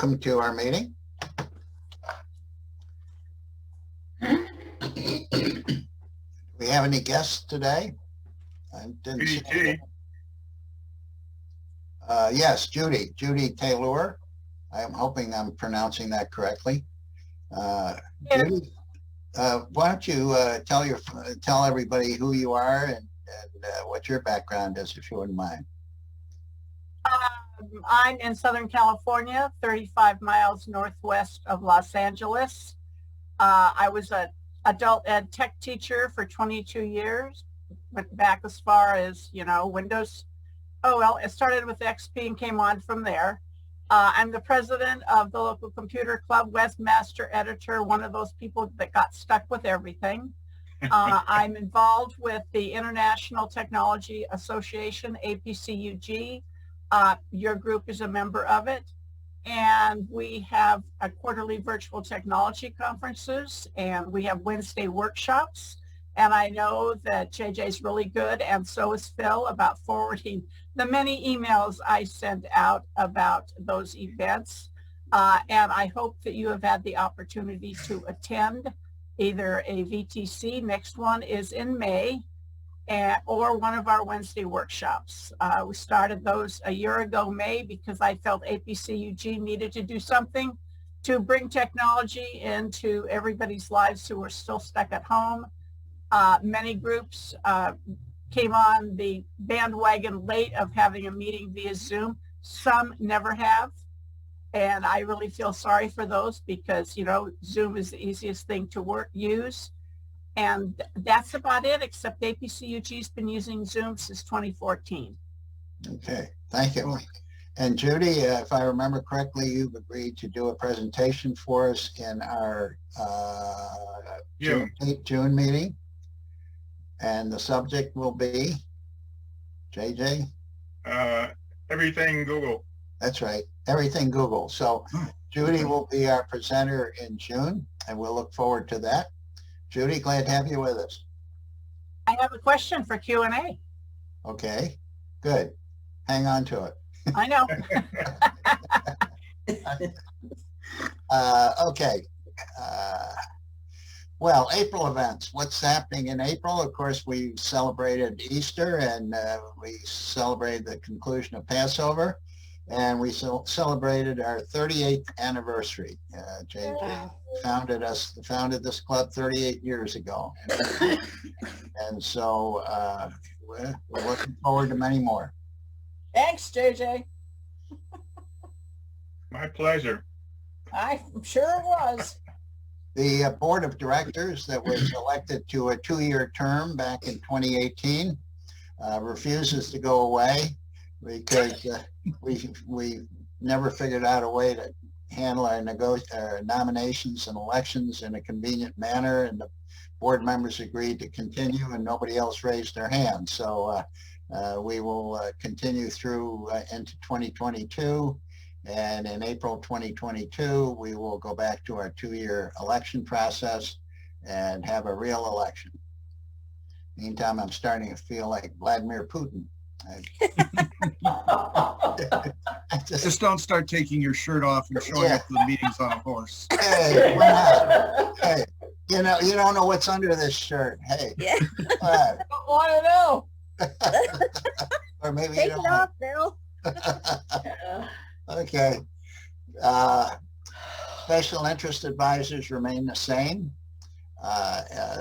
Welcome to our meeting. Do we have any guests today? I didn't see any. Yes, Judy Taylor. I'm hoping I'm pronouncing that correctly. Judy, why don't you tell everybody who you are and what your background is, if you wouldn't mind. I'm in Southern California, 35 miles northwest of Los Angeles. I was an adult ed tech teacher for 22 years, went back as far as, Windows. Oh, well, it started with XP and came on from there. I'm the president of the local computer club, webmaster, editor, one of those people that got stuck with everything. I'm involved with the International Technology Association, APCUG. Your group is a member of it. And we have a quarterly virtual technology conferences, and we have Wednesday workshops. And I know that JJ's really good, and so is Phil, about forwarding the many emails I send out about those events. And I hope that you have had the opportunity to attend either a VTC, next one is in May, or one of our Wednesday workshops. We started those a year ago, May, because I felt APCUG needed to do something to bring technology into everybody's lives who are still stuck at home. Many groups came on the bandwagon late of having a meeting via Zoom. Some never have. And I really feel sorry for those because, Zoom is the easiest thing to use. And that's about it, except APCUG's been using Zoom since 2014. Okay, thank you. And Judy, if I remember correctly, you've agreed to do a presentation for us in our June meeting. And the subject will be, JJ? Everything Google. That's right, everything Google. So Judy will be our presenter in June, and we'll look forward to that. Judy, glad to have you with us. I have a question for Q&A. Okay, good. Hang on to it. I know. Okay. Well, April events. What's happening in April? Of course, we celebrated Easter, and we celebrated the conclusion of Passover, and we celebrated our 38th anniversary. JJ founded this club 38 years ago, and so we're looking forward to many more. Thanks, JJ. My pleasure. I'm sure it was. The board of directors that was elected to a 2-year term back in 2018 refuses to go away because we never figured out a way to handle our nominations and elections in a convenient manner, and the board members agreed to continue and nobody else raised their hand. So we will continue through into 2022. And in April 2022, we will go back to our 2-year election process and have a real election. Meantime, I'm starting to feel like Vladimir Putin. Just don't start taking your shirt off and showing up to the meetings on a horse. Hey, hey, you don't know what's under this shirt. Hey, I don't want to know. Or maybe Take you don't it off, Bill. Okay. Special interest advisors remain the same.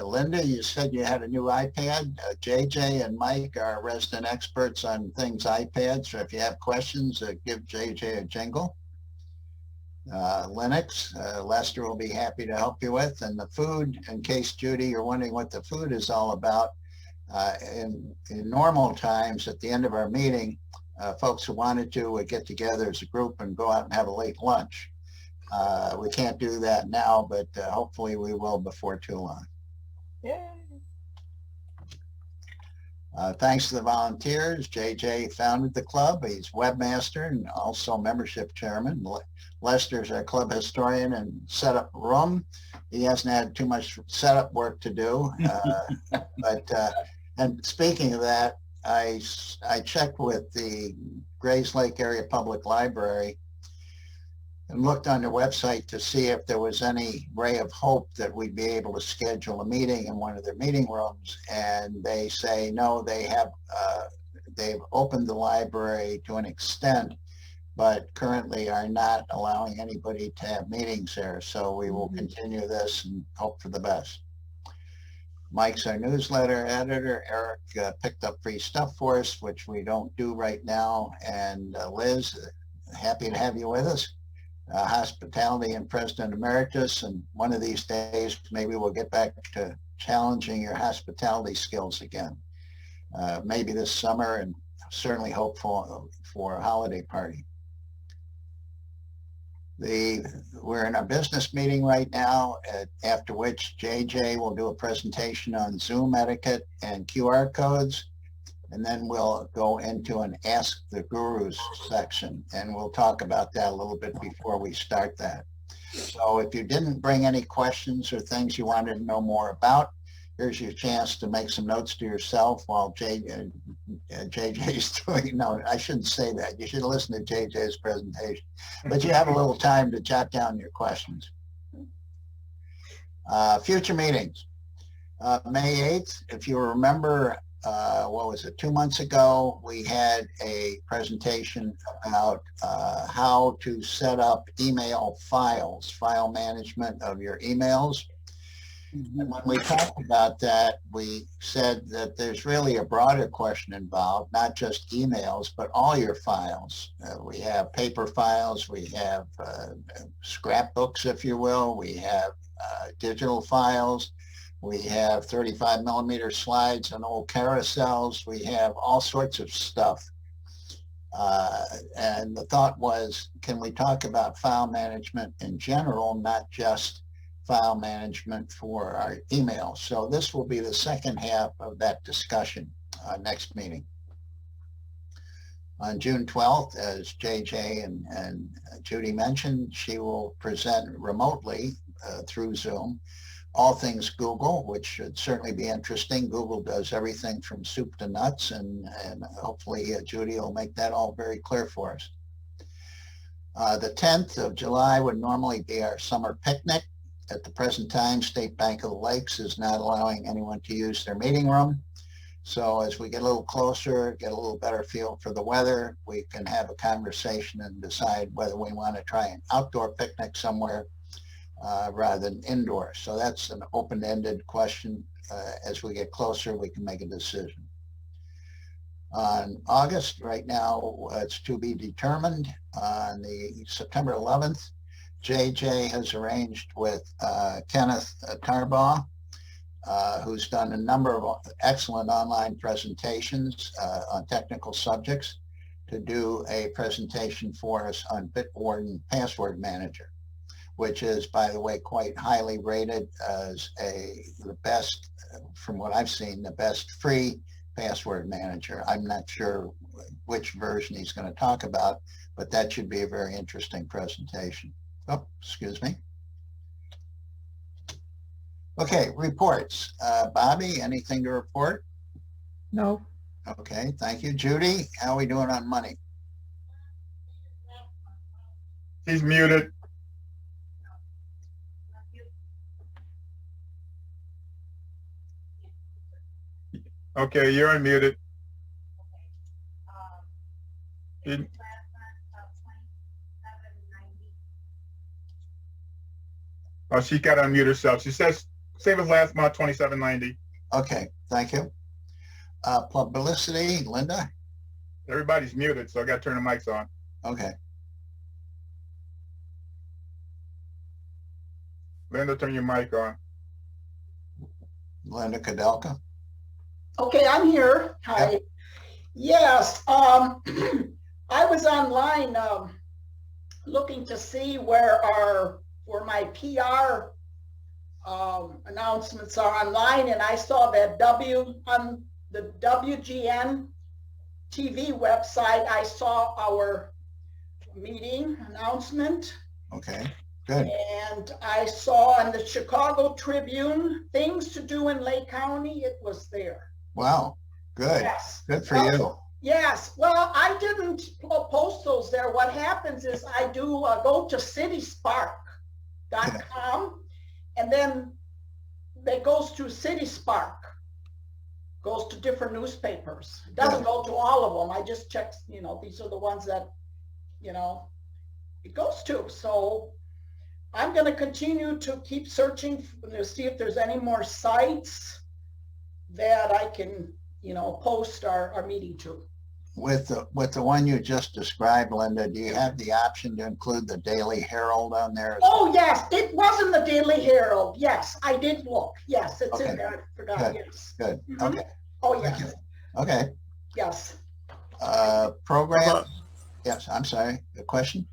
Linda, you said you had a new iPad. JJ and Mike are resident experts on things iPads. So if you have questions, give JJ a jingle. Linux, Lester will be happy to help you with. And the food, in case, Judy, you're wondering what the food is all about, in normal times at the end of our meeting, folks who wanted to would get together as a group and go out and have a late lunch. We can't do that now, but hopefully we will before too long. Yay. Thanks to the volunteers. JJ founded the club. He's webmaster and also membership chairman. Lester's our club historian and set up room. He hasn't had too much setup work to do. And speaking of that, I checked with the Grays Lake Area Public Library, and looked on their website to see if there was any ray of hope that we'd be able to schedule a meeting in one of their meeting rooms. And they say, no, they've opened the library to an extent, but currently are not allowing anybody to have meetings there. So we will continue this and hope for the best. Mike's our newsletter editor. Eric picked up free stuff for us, which we don't do right now. And Liz, happy to have you with us. Hospitality and President Emeritus. And one of these days, maybe we'll get back to challenging your hospitality skills again. Maybe this summer, and certainly hopeful for a holiday party. We're in a business meeting right now, after which JJ will do a presentation on Zoom etiquette and QR codes. And then we'll go into an Ask the Gurus section, and we'll talk about that a little bit before we start that. So if you didn't bring any questions or things you wanted to know more about, here's your chance to make some notes to yourself while JJ's doing, no, I shouldn't say that. You should listen to JJ's presentation, but you have a little time to jot down your questions. Future meetings. May 8th, if you remember, what was it, 2 months ago, we had a presentation about how to set up email files, file management of your emails. And when we talked about that, we said that there's really a broader question involved, not just emails, but all your files. We have paper files, we have scrapbooks, if you will, we have digital files, we have 35 millimeter slides and old carousels, we have all sorts of stuff. And the thought was, can we talk about file management in general, not just file management for our emails? So this will be the second half of that discussion, next meeting. On June 12th, as JJ and Judy mentioned, she will present remotely through Zoom all things Google, which should certainly be interesting. Google does everything from soup to nuts, and hopefully Judy will make that all very clear for us. The 10th of July would normally be our summer picnic. At the present time, State Bank of the Lakes is not allowing anyone to use their meeting room. So as we get a little closer, get a little better feel for the weather, we can have a conversation and decide whether we want to try an outdoor picnic somewhere rather than indoor. So that's an open-ended question. As we get closer, we can make a decision. On August, right now, it's to be determined. On the September 11th, JJ has arranged with Kenneth Tarbaugh, who's done a number of excellent online presentations on technical subjects, to do a presentation for us on Bitwarden Password Manager, which is, by the way, quite highly rated as the best, from what I've seen, the best free password manager. I'm not sure which version he's going to talk about, but that should be a very interesting presentation. Oh, excuse me. Okay, reports. Bobby, anything to report? No. Okay, thank you. Judy, how are we doing on money? He's muted. Okay, you're unmuted. Oh, she got to unmute herself. She says same as last month, 2790. Okay, thank you. Publicity, Linda? Everybody's muted, so I got to turn the mics on. Okay. Linda, turn your mic on. Linda Kadelka? Okay, I'm here. Hi. Yep. Yes, I was online looking to see where my PR announcements are online, and I saw that on the WGN TV website, I saw our meeting announcement. Okay, good. And I saw in the Chicago Tribune, things to do in Lake County, it was there. Wow, good. Yes. Good for you. Yes, well, I didn't post those there. What happens is I do go to cityspark.com, and then it goes to CitySpark, goes to different newspapers. It doesn't go to all of them. I just check, these are the ones that, it goes to. So I'm going to continue to keep searching to see if there's any more sites that I can, post our meeting to. With the one you just described, Linda, do you have the option to include the Daily Herald on there? Oh, yes, it was in the Daily Herald. Yes, I did look. Yes, it's Okay. in there. I forgot. Good. Yes. Good. Mhm. Okay. Oh, Thank yes. you. Okay. Yes. Program. How about- Yes, I'm sorry. A question?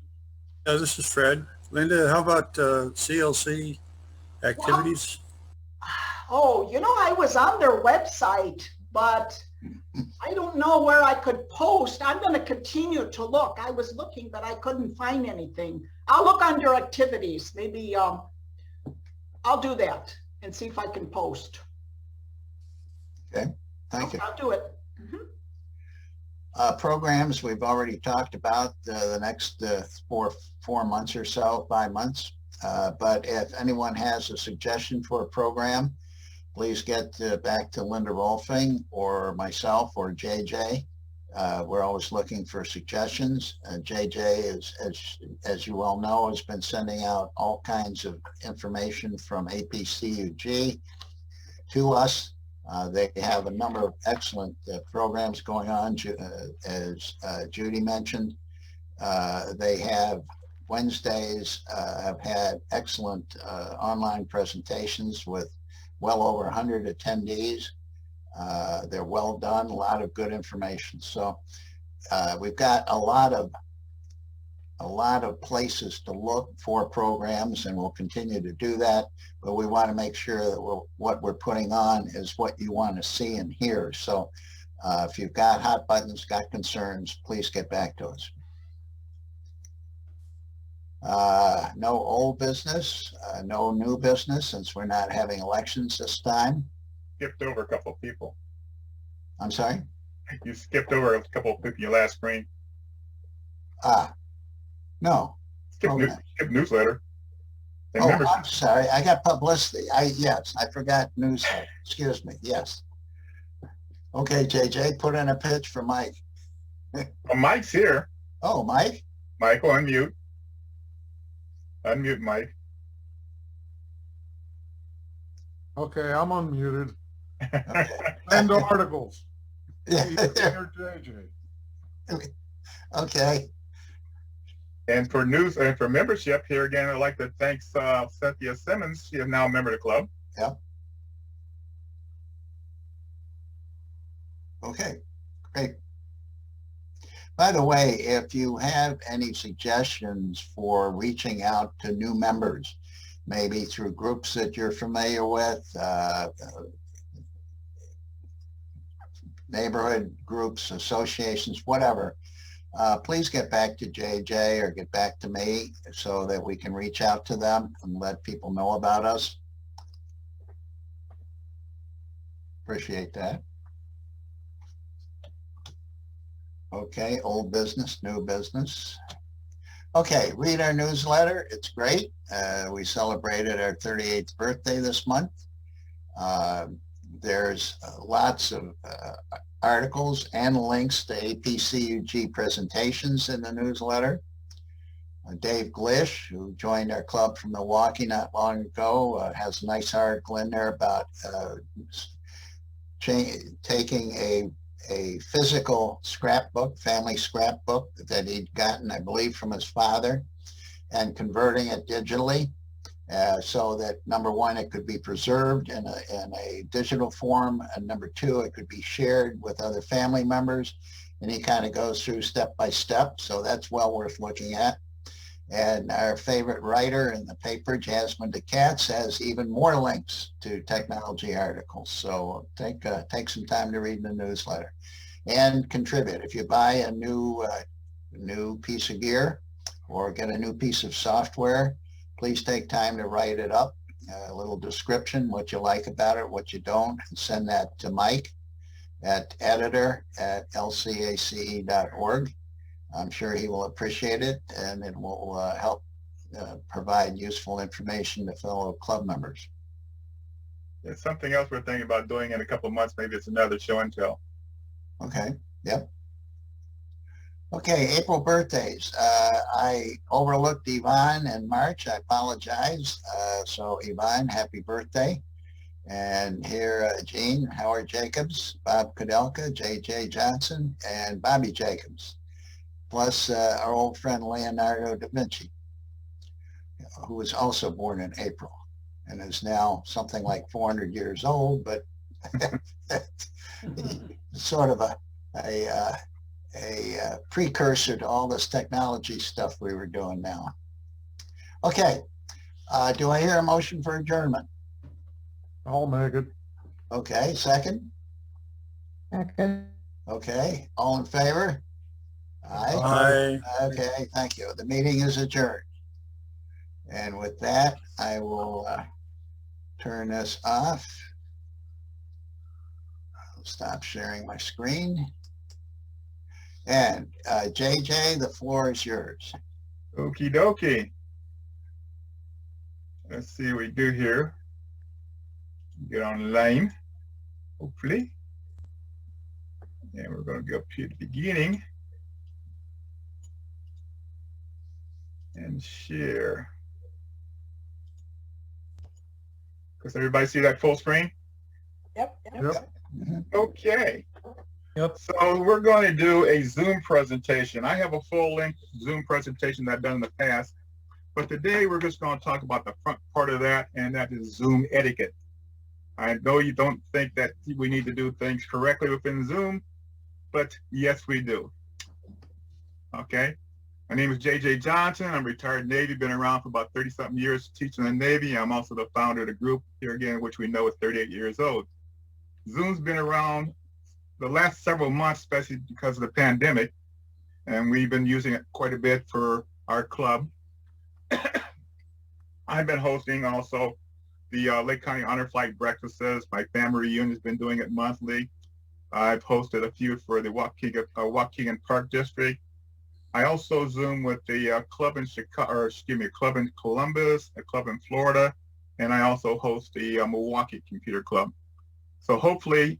This is Fred. Linda, how about CLC activities? Oh, I was on their website, but I don't know where I could post. I'm going to continue to look. I was looking, but I couldn't find anything. I'll look under activities. Maybe I'll do that and see if I can post. Okay. Thank you. I'll do it. Mhm. Programs we've already talked about the next 4 months or so, 5 months. But if anyone has a suggestion for a program, please get back to Linda Rolfing or myself or JJ. We're always looking for suggestions. JJ, as you well know, has been sending out all kinds of information from APCUG to us. They have a number of excellent programs going on, as Judy mentioned. They have Wednesdays have had excellent online presentations with well over 100 attendees. They're well done, a lot of good information. So we've got a lot of places to look for programs, and we'll continue to do that. But we want to make sure that what we're putting on is what you want to see and hear. So if you've got hot buttons, got concerns, please get back to us. No old business, no new business, since we're not having elections this time. Skipped over a couple of people. I'm sorry? You skipped over a couple of people in your last screen. No. Skip Okay. newsletter. And Oh, membership. I'm sorry. I got publicity. Yes, I forgot newsletter. Excuse me. Yes. Okay, JJ, put in a pitch for Mike. Well, Mike's here. Oh, Mike? Michael, unmute. Unmute Mike. Okay, I'm unmuted. Okay. End of articles. Yeah. Here, JJ. Okay. And for news and for membership here again, I'd like to thank Cynthia Simmons. She is now a member of the club. Yep. Okay, great. By the way, if you have any suggestions for reaching out to new members, maybe through groups that you're familiar with, neighborhood groups, associations, whatever, please get back to JJ or get back to me so that we can reach out to them and let people know about us. Appreciate that. Okay, old business, new business. Okay, read our newsletter. It's great. We celebrated our 38th birthday this month. There's lots of articles and links to APCUG presentations in the newsletter. Dave Glish, who joined our club from Milwaukee not long ago, has a nice article in there about taking a physical scrapbook, family scrapbook that he'd gotten, I believe, from his father, and converting it digitally so that, number one, it could be preserved in a digital form, and number two, it could be shared with other family members. And he kind of goes through step by step, so that's well worth looking at. And our favorite writer in the paper, Jasmine DeCatz, has even more links to technology articles. So take some time to read the newsletter and contribute. If you buy a new piece of gear or get a new piece of software, please take time to write it up, a little description, what you like about it, what you don't, and send that to Mike. at editor@lcace.org. I'm sure he will appreciate it, and it will help provide useful information to fellow club members. There's something else we're thinking about doing in a couple of months. Maybe it's another show and tell. Okay, yep. Okay, April birthdays. I overlooked Yvonne in March. I apologize. So Yvonne, happy birthday. And here, Jean, Howard Jacobs, Bob Kudelka, J.J. Johnson, and Bobby Jacobs, plus our old friend Leonardo da Vinci, who was also born in April and is now something like 400 years old, but sort of a precursor to all this technology stuff we were doing now. Okay, do I hear a motion for adjournment? I'll make it. Okay, second? Second. Okay, all in favor? Aye. Aye. Okay, thank you. The meeting is adjourned. And with that, I will turn this off. I'll stop sharing my screen. And JJ, the floor is yours. Okie dokie. Let's see what we do here. Get online, hopefully. And we're going to go up here to the beginning and share. Does everybody see that full screen? Yep. Yep. Okay. Yep. So we're going to do a Zoom presentation. I have a full-length Zoom presentation that I've done in the past, but today we're just going to talk about the front part of that, and that is Zoom etiquette. I know you don't think that we need to do things correctly within Zoom, but yes, we do. Okay. My name is J.J. Johnson. I'm retired Navy, been around for about 30-something years teaching in the Navy. I'm also the founder of the group here again, which we know is 38 years old. Zoom's been around the last several months, especially because of the pandemic, and we've been using it quite a bit for our club. I've been hosting also the Lake County Honor Flight breakfasts. My family reunion has been doing it monthly. I've hosted a few for the Waukegan Park District. I also Zoom with the club in club in Columbus, a club in Florida, and I also host the Milwaukee Computer Club. So hopefully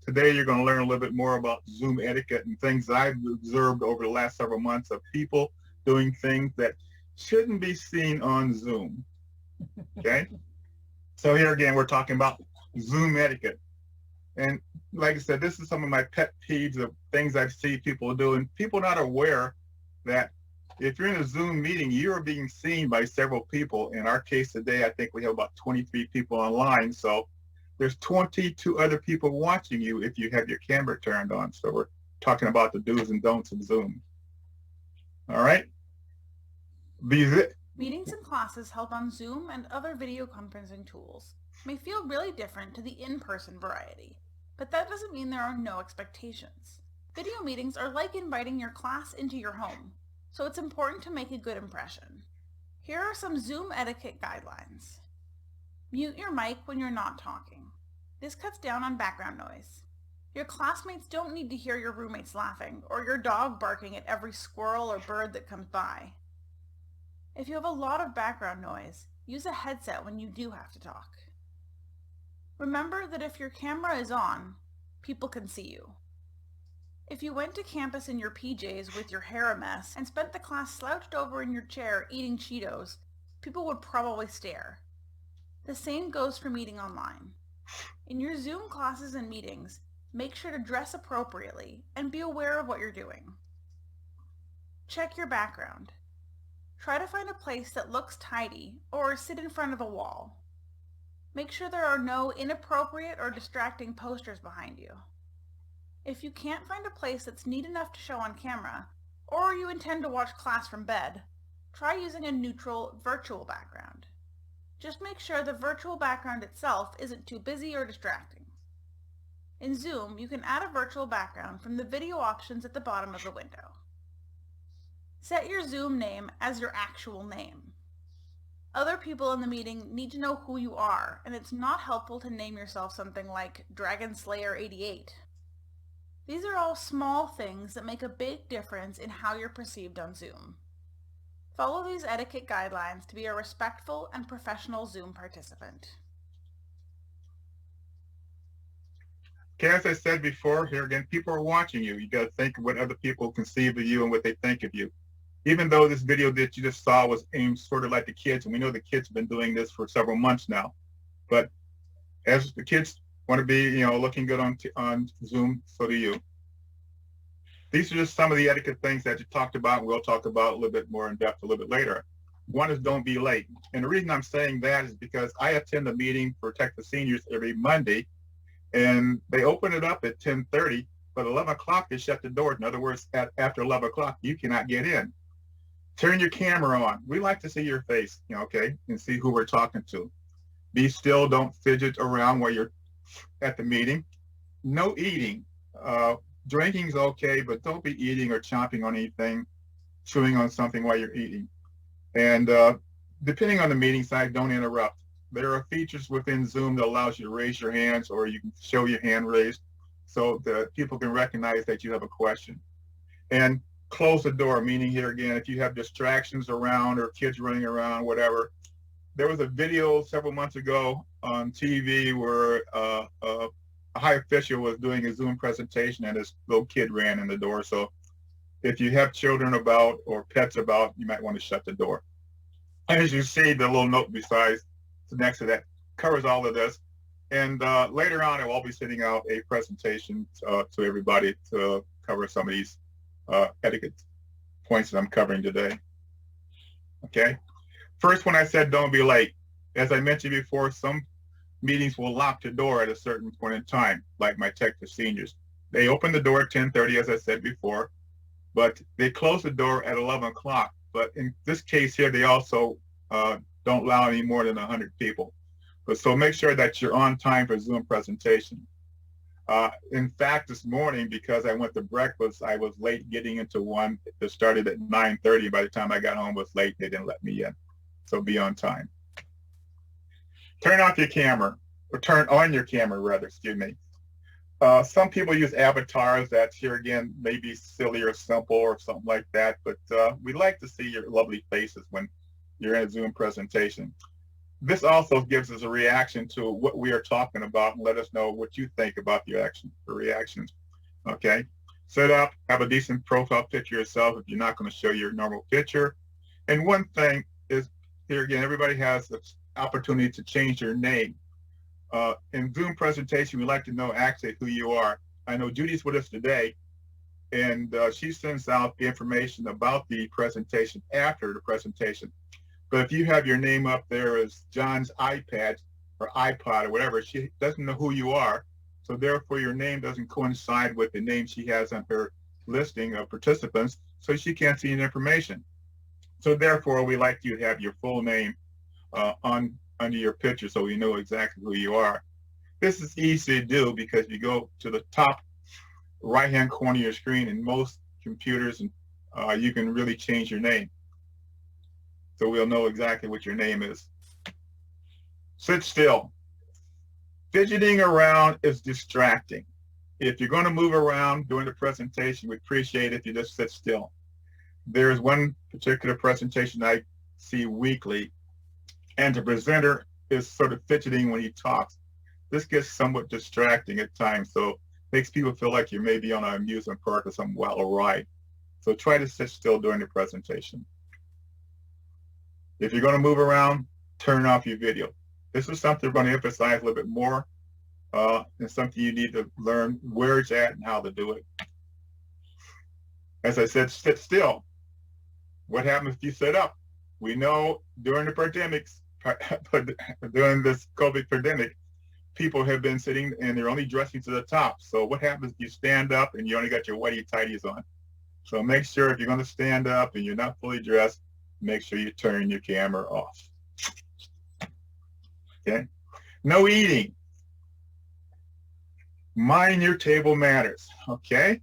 today you're going to learn a little bit more about Zoom etiquette and things that I've observed over the last several months of people doing things that shouldn't be seen on Zoom. Okay? So here again, we're talking about Zoom etiquette. And like I said, this is some of my pet peeves of things I've seen people do, and people not aware that if you're in a Zoom meeting, you are being seen by several people. In our case today, I think we have about 23 people online. So there's 22 other people watching you if you have your camera turned on. So we're talking about the do's and don'ts of Zoom. All right. Meetings and classes held on Zoom and other video conferencing tools may feel really different to the in-person variety, but that doesn't mean there are no expectations. Video meetings are like inviting your class into your home, so it's important to make a good impression. Here are some Zoom etiquette guidelines. Mute your mic when you're not talking. This cuts down on background noise. Your classmates don't need to hear your roommates laughing or your dog barking at every squirrel or bird that comes by. If you have a lot of background noise, use a headset when you do have to talk. Remember that if your camera is on, people can see you. If you went to campus in your PJs with your hair a mess and spent the class slouched over in your chair eating Cheetos, people would probably stare. The same goes for meeting online. In your Zoom classes and meetings, make sure to dress appropriately and be aware of what you're doing. Check your background. Try to find a place that looks tidy or sit in front of a wall. Make sure there are no inappropriate or distracting posters behind you. If you can't find a place that's neat enough to show on camera, or you intend to watch class from bed, try using a neutral virtual background. Just make sure the virtual background itself isn't too busy or distracting. In Zoom, you can add a virtual background from the video options at the bottom of the window. Set your Zoom name as your actual name. Other people in the meeting need to know who you are, and it's not helpful to name yourself something like Dragon Slayer 88. These are all small things that make a big difference in how you're perceived on Zoom. Follow these etiquette guidelines to be a respectful and professional Zoom participant. Okay, as I said before, here again, people are watching you. You got to think of what other people conceive of you and what they think of you. Even though this video that you just saw was aimed sort of like the kids, and we know the kids have been doing this for several months now, but as the kids want to be, looking good on Zoom, so do you. These are just some of the etiquette things that you talked about, and we'll talk about a little bit more in depth a little bit later. One is don't be late. And the reason I'm saying that is because I attend a meeting for Tech for Seniors every Monday, and they open it up at 10:30, but 11 o'clock they shut the doors. In other words, after 11 o'clock, you cannot get in. Turn your camera on. We like to see your face, okay, and see who we're talking to. Be still, don't fidget around while you're at the meeting. No eating. Drinking is okay, but don't be eating or chomping on anything, chewing on something while you're eating. And depending on the meeting size, don't interrupt. There are features within Zoom that allows you to raise your hands, or you can show your hand raised so that people can recognize that you have a question. And close the door, meaning here again, if you have distractions around or kids running around, whatever. There was a video several months ago on TV where a high official was doing a Zoom presentation and this little kid ran in the door. So if you have children about or pets about, you might want to shut the door. As you see, the little note besides next to that covers all of this. And later on, I will be sending out a presentation to everybody to cover some of these etiquette points that I'm covering today. Okay. First, when I said don't be late, as I mentioned before, some meetings will lock the door at a certain point in time, like my Tech for Seniors. They open the door at 10:30, as I said before, but they close the door at 11 o'clock. But in this case here, they also don't allow any more than 100 people. But so make sure that you're on time for Zoom presentation. In fact, this morning, because I went to breakfast, I was late getting into one that started at 9:30. By the time I got home, it was late. They didn't let me in. So be on time. Turn off your camera, or turn on your camera, rather, excuse me. Some people use avatars that here again may be silly or simple or something like that, but we like to see your lovely faces when you're in a Zoom presentation. This also gives us a reaction to what we are talking about and let us know what you think about the reactions. Okay, set up, have a decent profile picture yourself if you're not going to show your normal picture. And one thing is, here again, everybody has the opportunity to change your name. In Zoom presentation, we like to know actually who you are. I know Judy's with us today, and she sends out the information about the presentation after the presentation. But if you have your name up there as John's iPad or iPod or whatever, she doesn't know who you are. So therefore, your name doesn't coincide with the name she has on her listing of participants, so she can't see any information. So therefore, we like you to have your full name under your picture so we know exactly who you are. This is easy to do because you go to the top right-hand corner of your screen in most computers, and you can really change your name. So we'll know exactly what your name is. Sit still. Fidgeting around is distracting. If you're going to move around during the presentation, we appreciate it if you just sit still. There's one particular presentation I see weekly, and the presenter is sort of fidgeting when he talks. This gets somewhat distracting at times, so it makes people feel like you're maybe on an amusement park or some wild ride. So try to sit still during the presentation. If you're going to move around, turn off your video. This is something we're going to emphasize a little bit more, and something you need to learn where it's at and how to do it. As I said, sit still. What happens if you sit up? We know during the pandemics, during this COVID pandemic, people have been sitting and they're only dressing to the top. So what happens if you stand up and you only got your whitey tighties on? So make sure if you're going to stand up and you're not fully dressed, make sure you turn your camera off. Okay? No eating. Mind your table manners. Okay?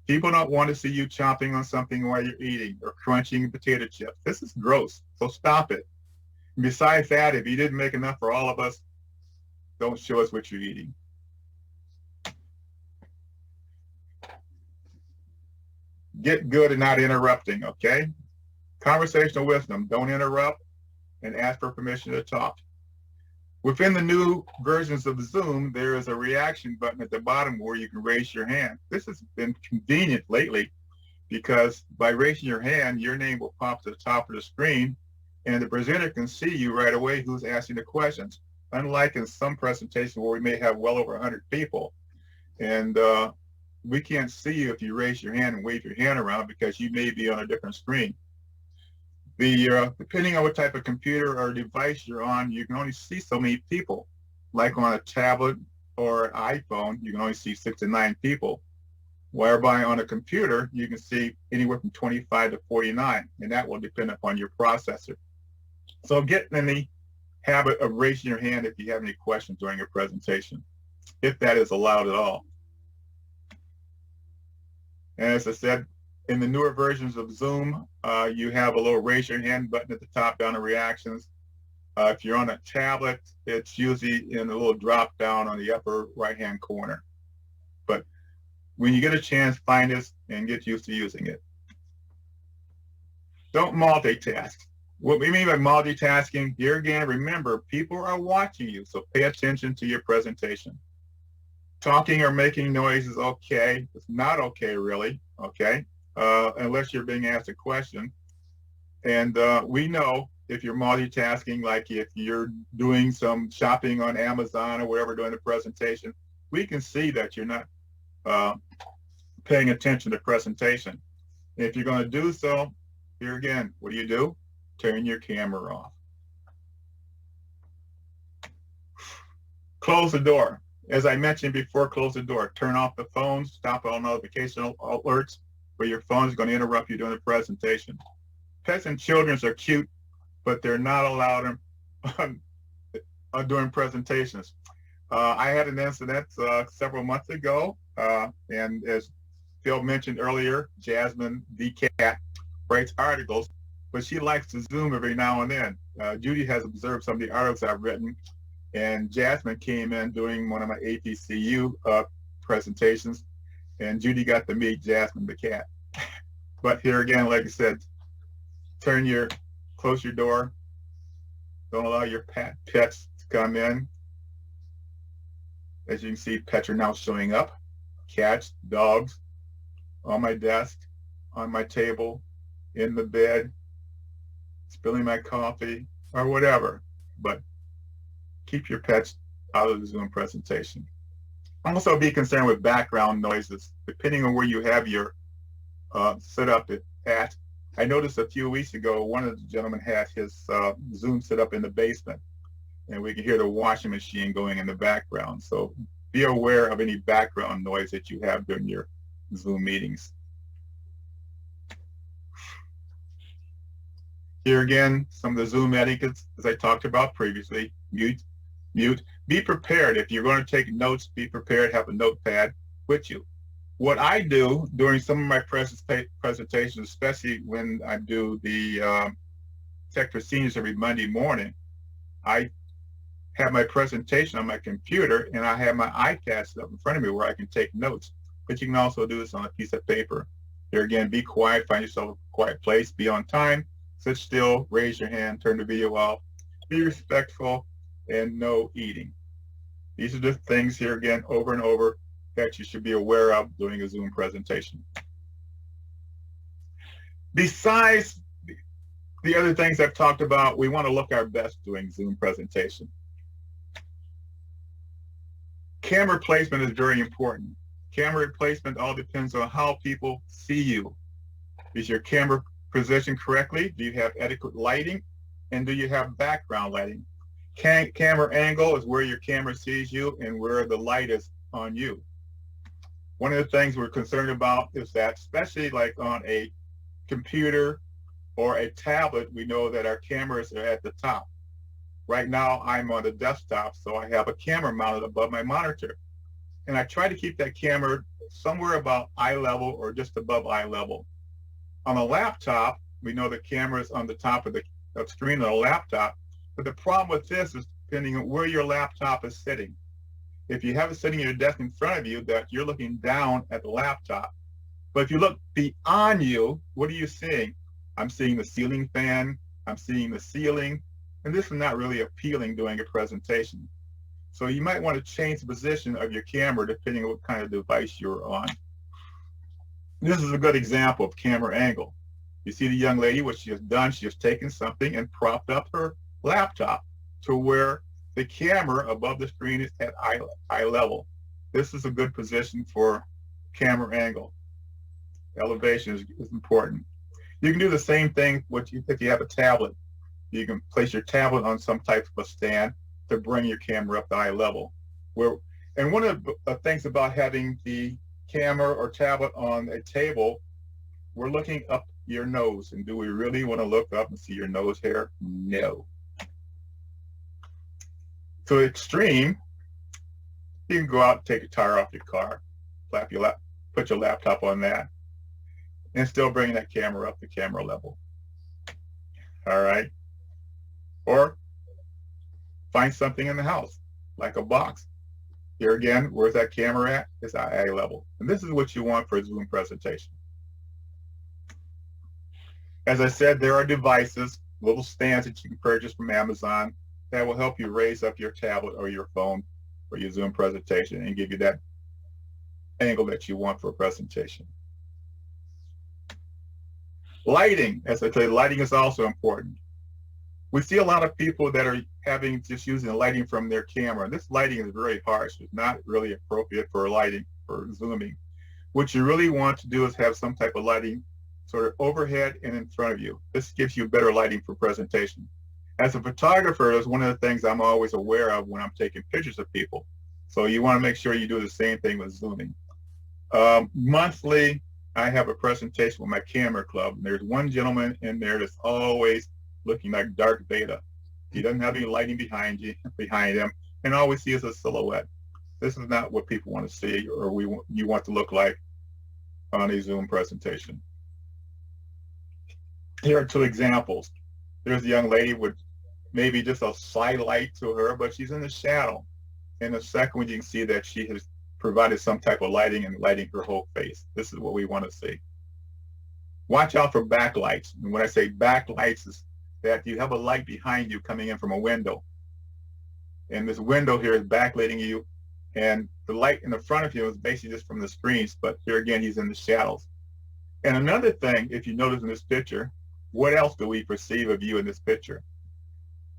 People don't want to see you chomping on something while you're eating or crunching potato chips. This is gross, so stop it. And besides that, if you didn't make enough for all of us, don't show us what you're eating. Get good at not interrupting, okay? Conversational wisdom, don't interrupt and ask for permission to talk. Within the new versions of Zoom, there is a reaction button at the bottom where you can raise your hand. This has been convenient lately because by raising your hand, your name will pop to the top of the screen and the presenter can see you right away who's asking the questions. Unlike in some presentations where we may have well over 100 people and we can't see you if you raise your hand and wave your hand around because you may be on a different screen. Depending on what type of computer or device you're on, you can only see so many people. Like on a tablet or an iPhone, you can only see 6 to 9 people. Whereby on a computer, you can see anywhere from 25 to 49, and that will depend upon your processor. So get in the habit of raising your hand if you have any questions during your presentation, if that is allowed at all. And as I said, in the newer versions of Zoom, you have a little raise your hand button at the top down in reactions. If you're on a tablet, it's usually in a little drop down on the upper right-hand corner. But when you get a chance, find this and get used to using it. Don't multitask. What we mean by multitasking, here again, remember, people are watching you, so pay attention to your presentation. Talking or making noise is okay. It's not okay, really, okay? Unless you're being asked a question. And we know if you're multitasking, like if you're doing some shopping on Amazon or whatever during the presentation, we can see that you're not paying attention to presentation. If you're going to do so, here again, what do? Turn your camera off. Close the door. As I mentioned before, close the door. Turn off the phone, stop all notification alerts, where your phone is going to interrupt you during the presentation. Pets and children are cute, but they're not allowed during presentations. I had an incident several months ago, and as Phil mentioned earlier, Jasmine, the cat, writes articles, but she likes to Zoom every now and then. Judy has observed some of the articles I've written, and Jasmine came in doing one of my APCU presentations, and Judy got to meet Jasmine the cat. But here again, like I said, close your door. Don't allow your pets to come in. As you can see, pets are now showing up. Cats, dogs, on my desk, on my table, in the bed, spilling my coffee, or whatever. But keep your pets out of the Zoom presentation. Also be concerned with background noises, depending on where you have your setup at. I noticed a few weeks ago, one of the gentlemen had his Zoom set up in the basement, and we can hear the washing machine going in the background. So be aware of any background noise that you have during your Zoom meetings. Here again, some of the Zoom etiquettes, as I talked about previously. Mute. Be prepared. If you're going to take notes, be prepared, have a notepad with you. What I do during some of my presentations, especially when I do the Tech for Seniors every Monday morning, I have my presentation on my computer and I have my iPad set up in front of me where I can take notes. But you can also do this on a piece of paper. Here again, be quiet, find yourself a quiet place, be on time, sit still, raise your hand, turn the video off, be respectful, and no eating. These are the things here again, over and over, that you should be aware of during a Zoom presentation. Besides the other things I've talked about, we want to look our best doing Zoom presentation. Camera placement is very important. Camera placement all depends on how people see you. Is your camera positioned correctly? Do you have adequate lighting? And do you have background lighting? Camera angle is where your camera sees you and where the light is on you. One of the things we're concerned about is that, especially like on a computer or a tablet, we know that our cameras are at the top. Right now, I'm on the desktop, so I have a camera mounted above my monitor. And I try to keep that camera somewhere about eye level or just above eye level. On a laptop, we know the camera is on the top of the screen on a laptop, but the problem with this is depending on where your laptop is sitting. If you have it sitting at your desk in front of you, that you're looking down at the laptop. But if you look beyond you, what are you seeing? I'm seeing the ceiling fan, I'm seeing the ceiling, and this is not really appealing during a presentation. So you might want to change the position of your camera depending on what kind of device you're on. This is a good example of camera angle. You see the young lady, what she has done, she has taken something and propped up her laptop to where the camera above the screen is at eye level. This is a good position for camera angle. Elevation is important. You can do the same thing if you have a tablet. You can place your tablet on some type of a stand to bring your camera up to eye level. And one of the things about having the camera or tablet on a table, we're looking up your nose. And do we really want to look up and see your nose hair? No. To extreme, you can go out and take a tire off your car, put your laptop on that, and still bring that camera up to camera level. All right. Or find something in the house, like a box. Here again, where's that camera at? It's at eye level. And this is what you want for a Zoom presentation. As I said, there are devices, little stands that you can purchase from Amazon that will help you raise up your tablet or your phone for your Zoom presentation and give you that angle that you want for a presentation. Lighting, as I say, lighting is also important. We see a lot of people that are just using the lighting from their camera. This lighting is very harsh. It's not really appropriate for lighting, for Zooming. What you really want to do is have some type of lighting sort of overhead and in front of you. This gives you better lighting for presentation. As a photographer, that's one of the things I'm always aware of when I'm taking pictures of people. So you want to make sure you do the same thing with Zooming. Monthly, I have a presentation with my camera club. And there's one gentleman in there that's always looking like Darth Vader. He doesn't have any lighting behind him, and all we see is a silhouette. This is not what people want to see or you want to look like on a Zoom presentation. Here are two examples. There's a young lady with maybe just a slight light to her, but she's in the shadow. In the second one, you can see that she has provided some type of lighting and lighting her whole face. This is what we want to see. Watch out for backlights. And when I say backlights, is that you have a light behind you coming in from a window. And this window here is backlighting you. And the light in the front of you is basically just from the screens, but here again, he's in the shadows. And another thing, if you notice in this picture, what else do we perceive of you in this picture?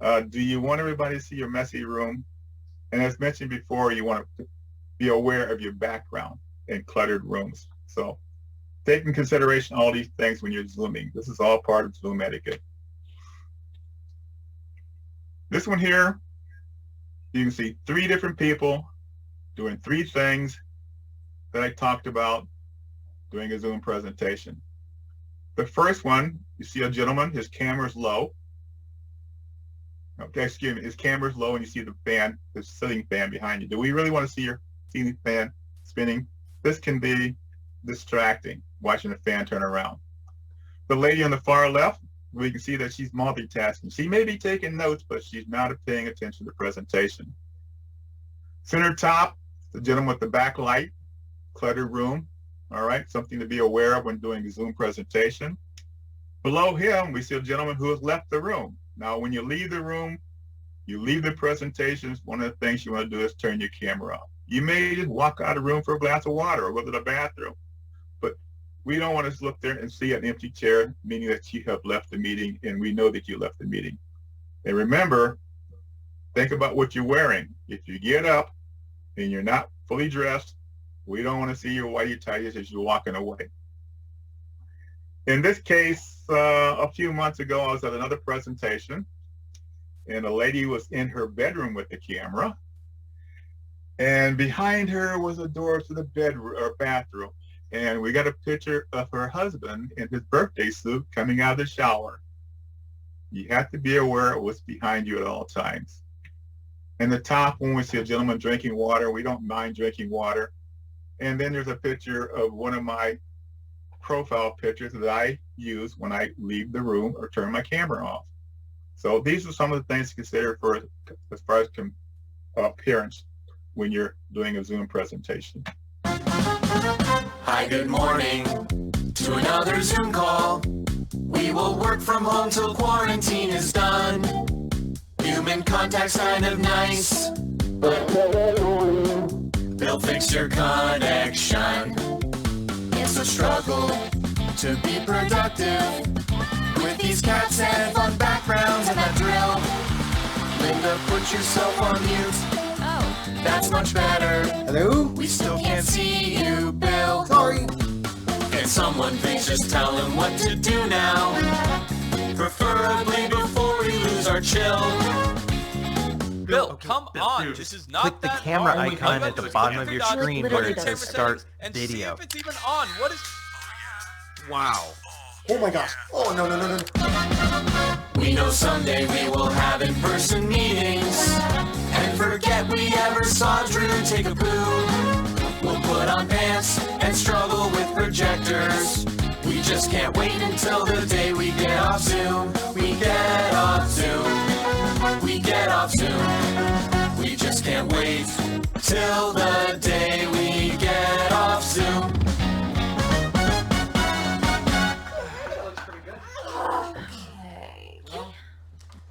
Do you want everybody to see your messy room? And as mentioned before, you want to be aware of your background in cluttered rooms. So take in consideration all these things when you're Zooming. This is all part of Zoom etiquette. This one here, you can see 3 different people doing 3 things that I talked about doing a Zoom presentation. The first one, you see a gentleman, his camera's low. Okay, excuse me, his camera's low and you see the fan, the ceiling fan behind you. Do we really want to see your ceiling fan spinning? This can be distracting, watching the fan turn around. The lady on the far left, we can see that she's multitasking. She may be taking notes, but she's not paying attention to the presentation. Center top, the gentleman with the backlight, cluttered room. All right, something to be aware of when doing a Zoom presentation. Below him, we see a gentleman who has left the room. Now, when you leave the room, you leave the presentations, one of the things you want to do is turn your camera off. You may just walk out of the room for a glass of water or go to the bathroom, but we don't want to look there and see an empty chair, meaning that you have left the meeting and we know that you left the meeting. And remember, think about what you're wearing. If you get up and you're not fully dressed, we don't want to see your whitey tighties as you're walking away. In this case, a few months ago, I was at another presentation and a lady was in her bedroom with the camera. And behind her was a door to the bedroom or bathroom. And we got a picture of her husband in his birthday suit coming out of the shower. You have to be aware of what's behind you at all times. In the top one, we see a gentleman drinking water. We don't mind drinking water. And then there's a picture of one of my profile pictures that I use when I leave the room or turn my camera off. So these are some of the things to consider for as far as appearance when you're doing a Zoom presentation. Hi, good morning to another Zoom call. We will work from home till quarantine is done. Human contact's kind of nice, but they'll fix your connection. It's a struggle to be productive with these cats and fun backgrounds and that drill. Linda, put yourself on mute. Oh, that's much better. Hello? We still can't see you, Bill. Sorry. Can someone please just tell him what to do now? Preferably before we lose our chill. Bill, come on. This is not Click the that camera hard. icon at the bottom of your screen where it says start video. See if it's even on. What is... Wow. Oh my gosh. Oh, no, no, no, no. We know someday we will have in-person meetings and forget we ever saw Drew take a poo. We'll put on pants and struggle with projectors. We just can't wait until the day we get off Zoom. We get off Zoom. We get off Zoom. We just can't wait till the day we get off Zoom.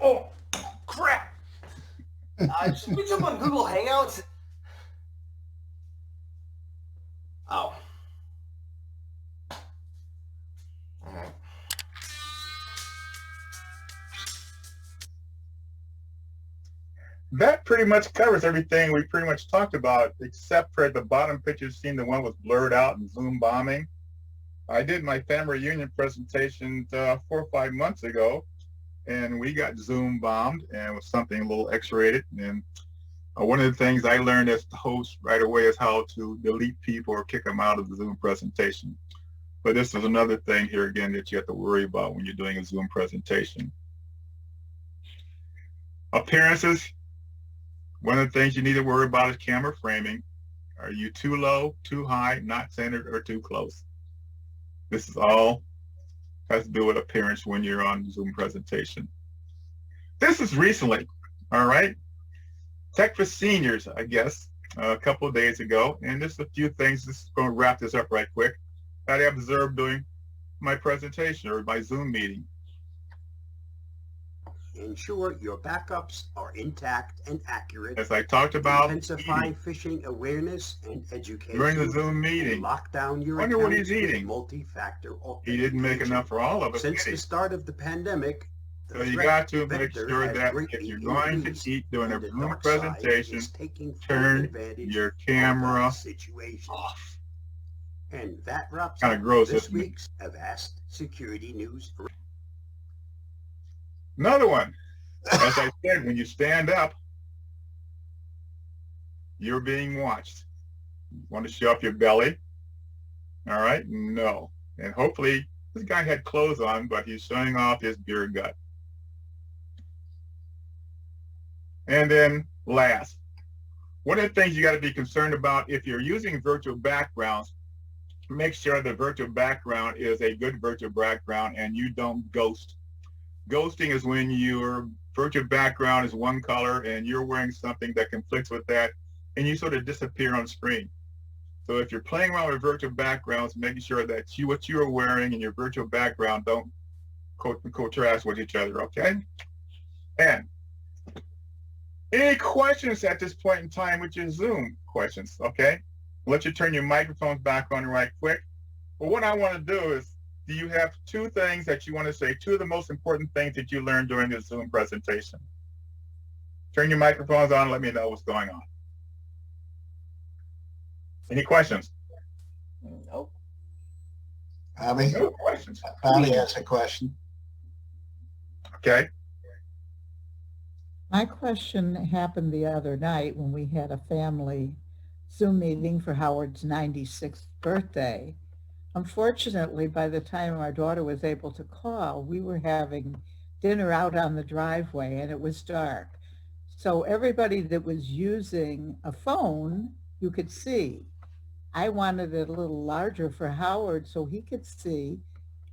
Oh, crap. Should we jump on Google Hangouts? Oh. Alright. That pretty much covers everything we pretty much talked about, except for the bottom picture, seeing the one was blurred out and Zoom bombing. I did my family reunion presentation 4 or 5 months ago, and we got Zoom bombed, and it was something a little X-rated. And one of the things I learned as the host right away is how to delete people or kick them out of the Zoom presentation. But this is another thing here again that you have to worry about when you're doing a Zoom presentation. Appearances. One of the things you need to worry about is camera framing. Are you too low, too high, not centered, or too close? This is all has to do with appearance when you're on Zoom presentation. This is recently, all right? Tech for Seniors, I guess, a couple of days ago. And just a few things, just going to wrap this up right quick, that I observed during my presentation or my Zoom meeting. Ensure your backups are intact and accurate. As I talked about, intensify phishing awareness and education during the Zoom meeting. Lock down your Wonder what he's accounts with eating. multi-factor authentication. He didn't make enough for all of us. Since the start of the pandemic, so you got to make sure that if you're going to eat during a Zoom presentation, turn your camera off. And that wraps kind of up gross, this isn't it? week's Avast Security News. Another one, as I said, when you stand up, you're being watched. You want to show off your belly? All right, no. And hopefully, this guy had clothes on, but he's showing off his beer gut. And then last, one of the things you got to be concerned about if you're using virtual backgrounds, make sure the virtual background is a good virtual background and you don't ghost. Ghosting is when your virtual background is one color and you're wearing something that conflicts with that and you sort of disappear on screen. So if you're playing around with virtual backgrounds, making sure that what you are wearing and your virtual background don't contrast with each other, okay? And any questions at this point in time with your Zoom questions, okay? I'll let you turn your microphones back on right quick. But what I want to do is, do you have 2 things that you want to say, 2 of the most important things that you learned during the Zoom presentation? Turn your microphones on and let me know what's going on. Any questions? Nope. Bobby? No questions. Bobby has a question. Okay. My question happened the other night when we had a family Zoom meeting for Howard's 96th birthday. Unfortunately, by the time our daughter was able to call, we were having dinner out on the driveway and it was dark. So everybody that was using a phone, you could see. I wanted it a little larger for Howard so he could see,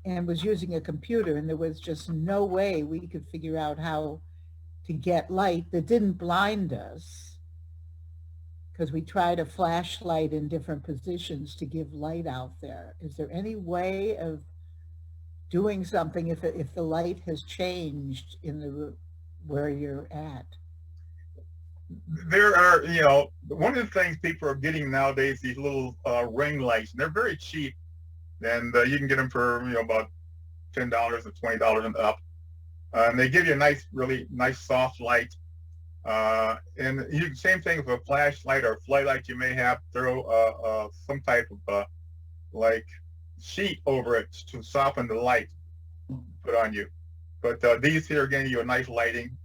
and was using a computer, and there was just no way we could figure out how to get light that didn't blind us, because we tried a flashlight in different positions to give light out there. Is there any way of doing something if the light has changed in the where you're at? There are, you know, one of the things people are getting nowadays, these little ring lights, and they're very cheap, and you can get them for, you know, about $10 or $20 and up. And they give you a nice, really nice soft light. And you, same thing with a flashlight or a floodlight you may have, throw some type of like sheet over it to soften the light put on you. But these here again, you a nice lighting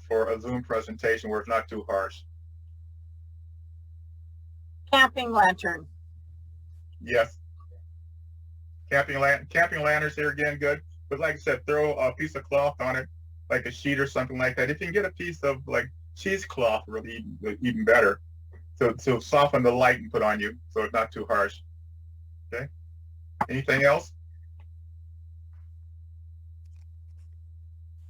for a Zoom presentation where it's not too harsh. Camping lantern. Yes. Camping lanterns here again, good. But like I said, throw a piece of cloth on it, like a sheet or something like that. If you can get a piece of like cheesecloth, really even better, to soften the light and put on you, so it's not too harsh. Okay. Anything else?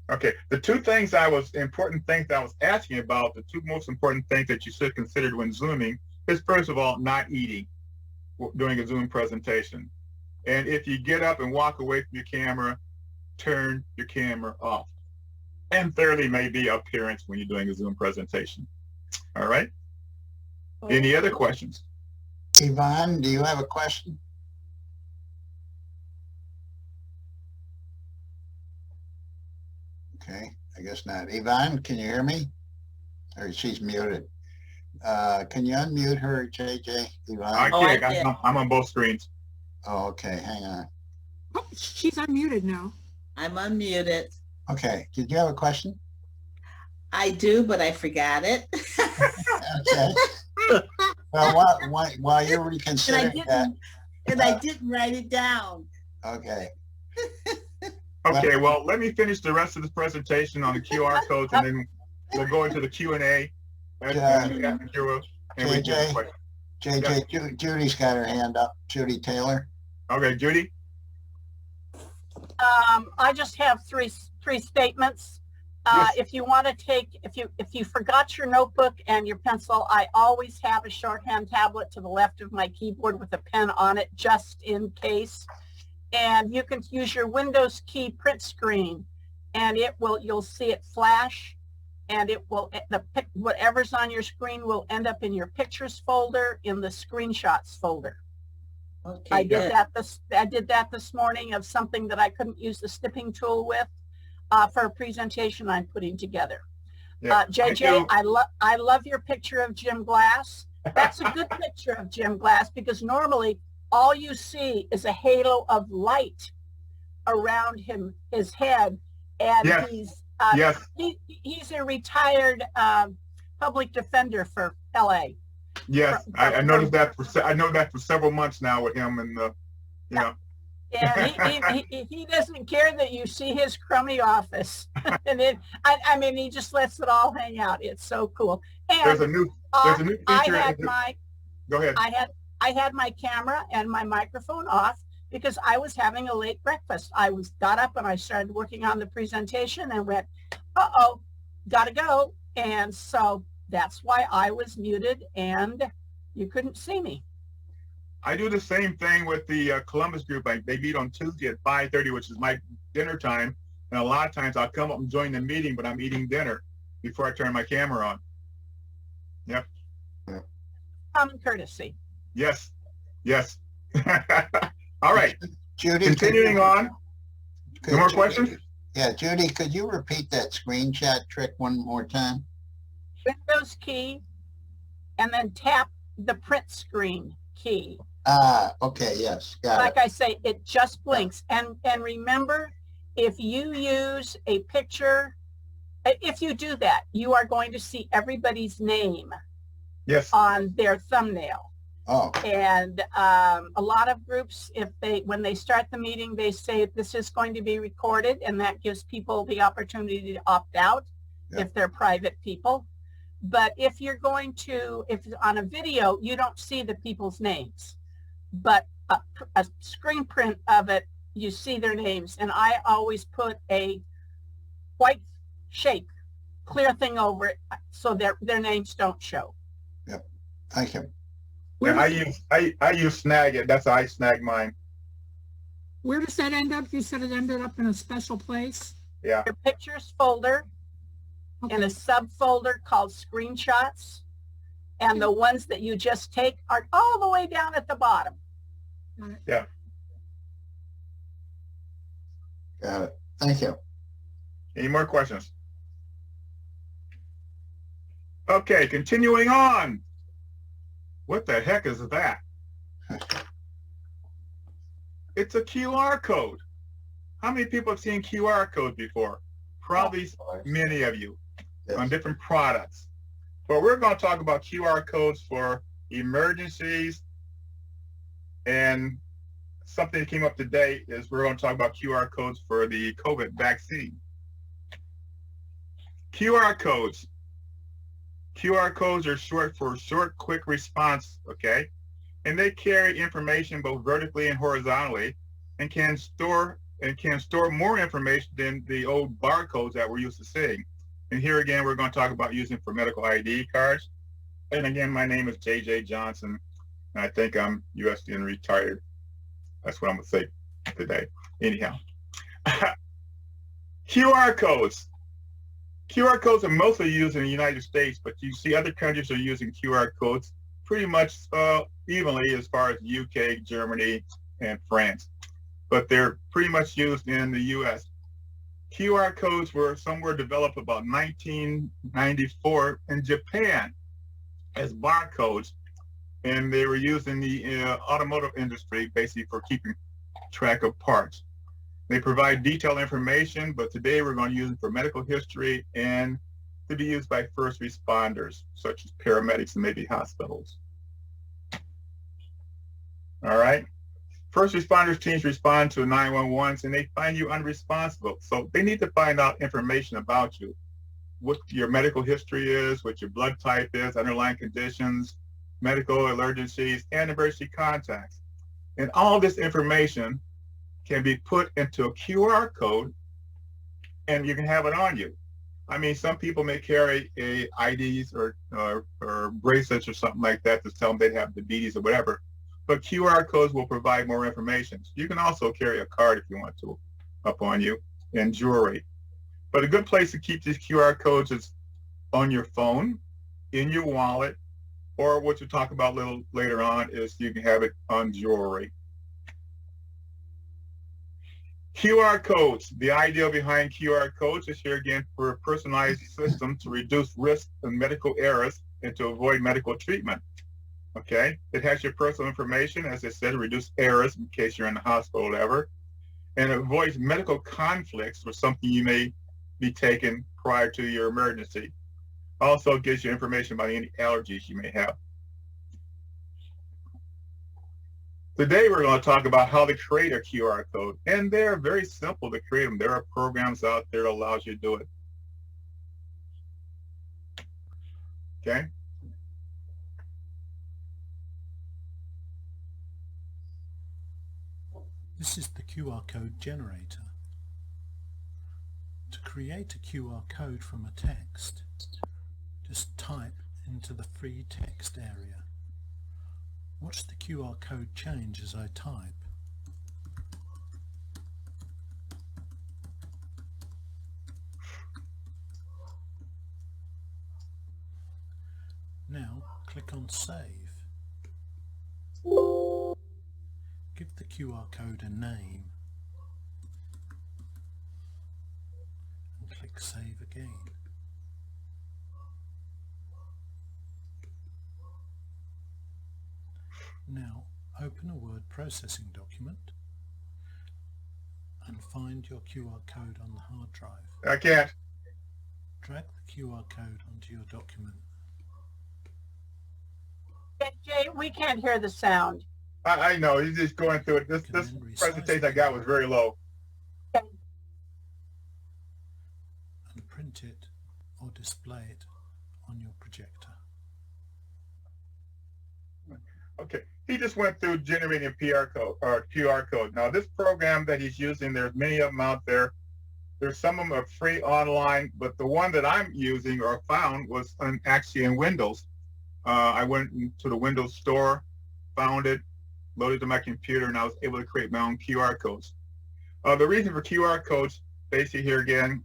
Okay. The two things important things I was asking about, the two most important things that you should consider when Zooming is, first of all, not eating during a Zoom presentation. And if you get up and walk away from your camera, turn your camera off. And thirdly, maybe appearance when you're doing a Zoom presentation. All right. Any other questions? Yvonne, do you have a question? Okay, I guess not. Yvonne, can you hear me? Or she's muted. Can you unmute her, JJ? Yvonne? I can't. I'm on both screens. Oh, okay, hang on. Oh, she's unmuted now. I'm unmuted. Okay, did you have a question? I do, but I forgot it. Okay. Well, while you're reconsidering that. And I didn't write it down. Okay. Okay, well, let me finish the rest of this presentation on the QR codes, and then we'll go into the Q&A. JJ, Judy's got her hand up. Judy Taylor. Okay, Judy. I just have three statements. Yes. If you want to take, if you forgot your notebook and your pencil, I always have a shorthand tablet to the left of my keyboard with a pen on it, just in case. And you can use your Windows key print screen, and you'll see it flash, and it will, whatever's on your screen will end up in your pictures folder, in the screenshots folder. Okay, I did that this morning of something that I couldn't use the snipping tool with for a presentation I'm putting together. Yeah, JJ, I love your picture of Jim Glass. That's a good picture of Jim Glass, because normally all you see is a halo of light around his head, and yes. he's a retired public defender for LA. Yes, I noticed that. I know that for several months now with him, and you know. And he doesn't care that you see his crummy office, and I mean, he just lets it all hang out. It's so cool. And there's a new feature. Go ahead. I had my camera and my microphone off because I was having a late breakfast. Got up and I started working on the presentation and went, uh-oh, gotta go. And so that's why I was muted and you couldn't see me. I do the same thing with the Columbus group. They meet on Tuesday at 5:30, which is my dinner time. And a lot of times I'll come up and join the meeting, but I'm eating dinner before I turn my camera on. Yep. Common courtesy. Yes. Yes. All right. Judy, continuing on. No more questions? Yeah, Judy, could you repeat that screenshot trick one more time? Windows key and then tap the print screen key. Okay, yes, got like I say, it just blinks. And remember, if you use a picture, if you do that, you are going to see everybody's name on their thumbnail. Oh. And a lot of groups, when they start the meeting, they say this is going to be recorded, and that gives people the opportunity to opt out if they're private people. But if you're if on a video, you don't see the people's names, but a screen print of it, you see their names. And I always put a white shape, clear thing over it so their names don't show. Yep. Thank you. Yeah, I use Snagit. That's how I snag mine. Where does that end up? You said it ended up in a special place? Yeah. Your pictures folder in a subfolder called screenshots. And the ones that you just take are all the way down at the bottom. Yeah. Got it. Thank you. Any more questions? Okay, continuing on. What the heck is that? It's a QR code. How many people have seen QR codes before? Probably many of you on different products. But we're going to talk about QR codes for emergencies, and something that came up today is we're going to talk about QR codes for the COVID vaccine. QR codes. QR codes are short for short, quick response, okay? And they carry information both vertically and horizontally, and can store more information than the old barcodes that we're used to seeing. And here again, we're going to talk about using for medical ID cards. And again, my name is JJ Johnson, and I think I'm USDN retired. That's what I'm going to say today. Anyhow, QR codes. QR codes are mostly used in the United States, but you see other countries are using QR codes pretty much evenly as far as UK, Germany, and France. But they're pretty much used in the US. QR codes were somewhere developed about 1994 in Japan as barcodes, and they were used in the automotive industry basically for keeping track of parts. They provide detailed information, but today we're going to use it for medical history and to be used by first responders, such as paramedics and maybe hospitals. All right. First responders teams respond to 911s and they find you unresponsible. So they need to find out information about you, what your medical history is, what your blood type is, underlying conditions, medical emergencies, and emergency contacts. And all this information can be put into a QR code and you can have it on you. I mean, some people may carry IDs or bracelets or something like that to tell them they have diabetes or whatever. But QR codes will provide more information. You can also carry a card if you want to up on you, and jewelry. But a good place to keep these QR codes is on your phone, in your wallet, or what we'll talk about a little later on is you can have it on jewelry. QR codes. The idea behind QR codes is here again for a personalized system to reduce risk and medical errors and to avoid medical treatment. Okay, it has your personal information, as I said, reduce errors in case you're in the hospital or whatever, and it avoids medical conflicts for something you may be taken prior to your emergency. Also gives you information about any allergies you may have. Today we're going to talk about how to create a QR code, and they're very simple to create them. There are programs out there that allows you to do it. Okay. This is the QR code generator. To create a QR code from a text, just type into the free text area. Watch the QR code change as I type. Now click on Save. Give the QR code a name and click Save again. Now open a word processing document and find your QR code on the hard drive. I can't. Drag the QR code onto your document. Jay, we can't hear the sound. I know, he's just going through it. This presentation I got was very low. Okay. And print it or display it on your projector. Okay, he just went through generating PR code or QR code. Now this program that he's using, there's many of them out there. There's some of them are free online, but the one that I'm using or found was actually in Windows. I went to the Windows Store, found it, loaded to my computer, and I was able to create my own QR codes. The reason for QR codes, basically here again,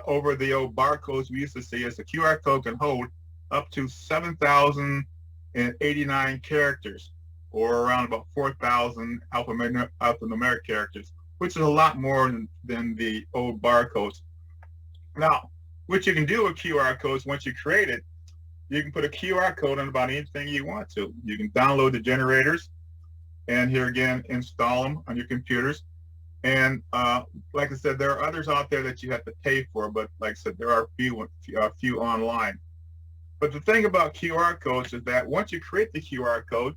over the old barcodes we used to see, is the QR code can hold up to 7,089 characters, or around about 4,000 alphanumeric characters, which is a lot more than the old barcodes. Now, what you can do with QR codes, once you create it, you can put a QR code on about anything you want to. You can download the generators, and here again, install them on your computers. And like I said, there are others out there that you have to pay for, but like I said, there are a few online. But the thing about QR codes is that once you create the QR code,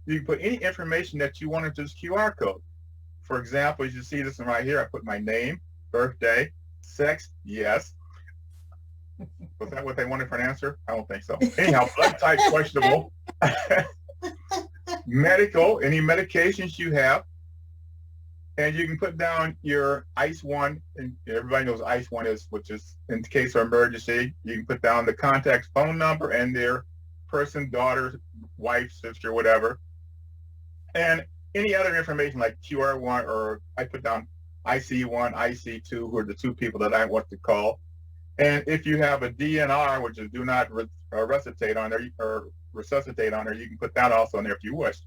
you can put any information that you want into this QR code. For example, as you see this one right here, I put my name, birthday, sex, yes. Was that what they wanted for an answer? I don't think so. Anyhow, blood type, questionable. Medical, any medications you have. And you can put down your ICE1, and everybody knows ICE1 is, which is in case of emergency. You can put down the contact phone number and their person, daughter, wife, sister, whatever. And any other information like QR1, or I put down IC1, IC2, who are the two people that I want to call. And if you have a DNR, which is do not resuscitate on there, or resuscitate on there, you can put that also in there if you wish.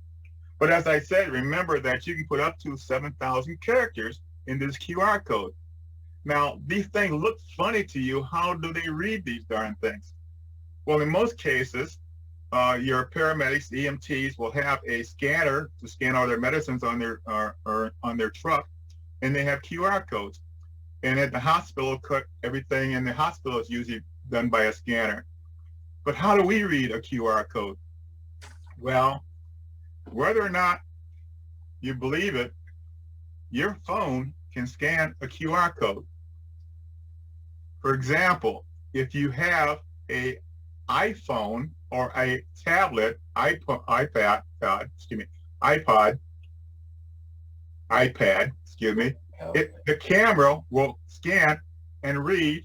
But as I said, remember that you can put up to 7,000 characters in this QR code. Now, these things look funny to you. How do they read these darn things? Well, in most cases, your paramedics, EMTs, will have a scanner to scan all their medicines on their or on their truck, and they have QR codes. And at the hospital, everything in the hospital is usually done by a scanner. But how do we read a QR code? Well, whether or not you believe it, your phone can scan a QR code. For example, if you have an iPhone or a tablet, iPad, the camera will scan and read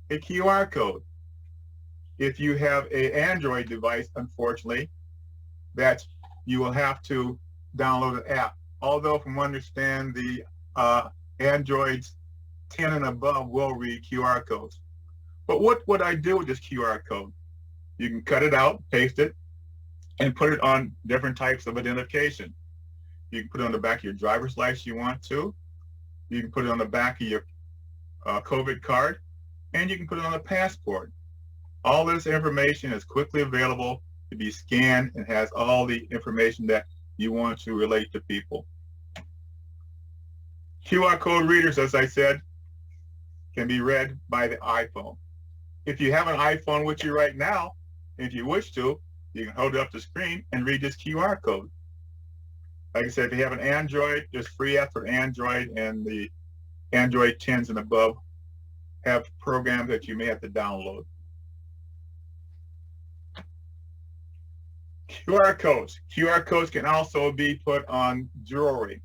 a QR code. If you have an Android device, unfortunately, that you will have to download an app. Although from what I understand, the Androids 10 and above will read QR codes. But what would I do with this QR code? You can cut it out, paste it, and put it on different types of identification. You can put it on the back of your driver's license you want to. You can put it on the back of your COVID card, and you can put it on a passport. All this information is quickly available to be scanned and has all the information that you want to relate to people. QR code readers, as I said, can be read by the iPhone. If you have an iPhone with you right now, if you wish to, you can hold it up the screen and read this QR code. Like I said, if you have an Android, there's free apps for Android, and the Android 10s and above have programs that you may have to download. QR codes. QR codes can also be put on jewelry,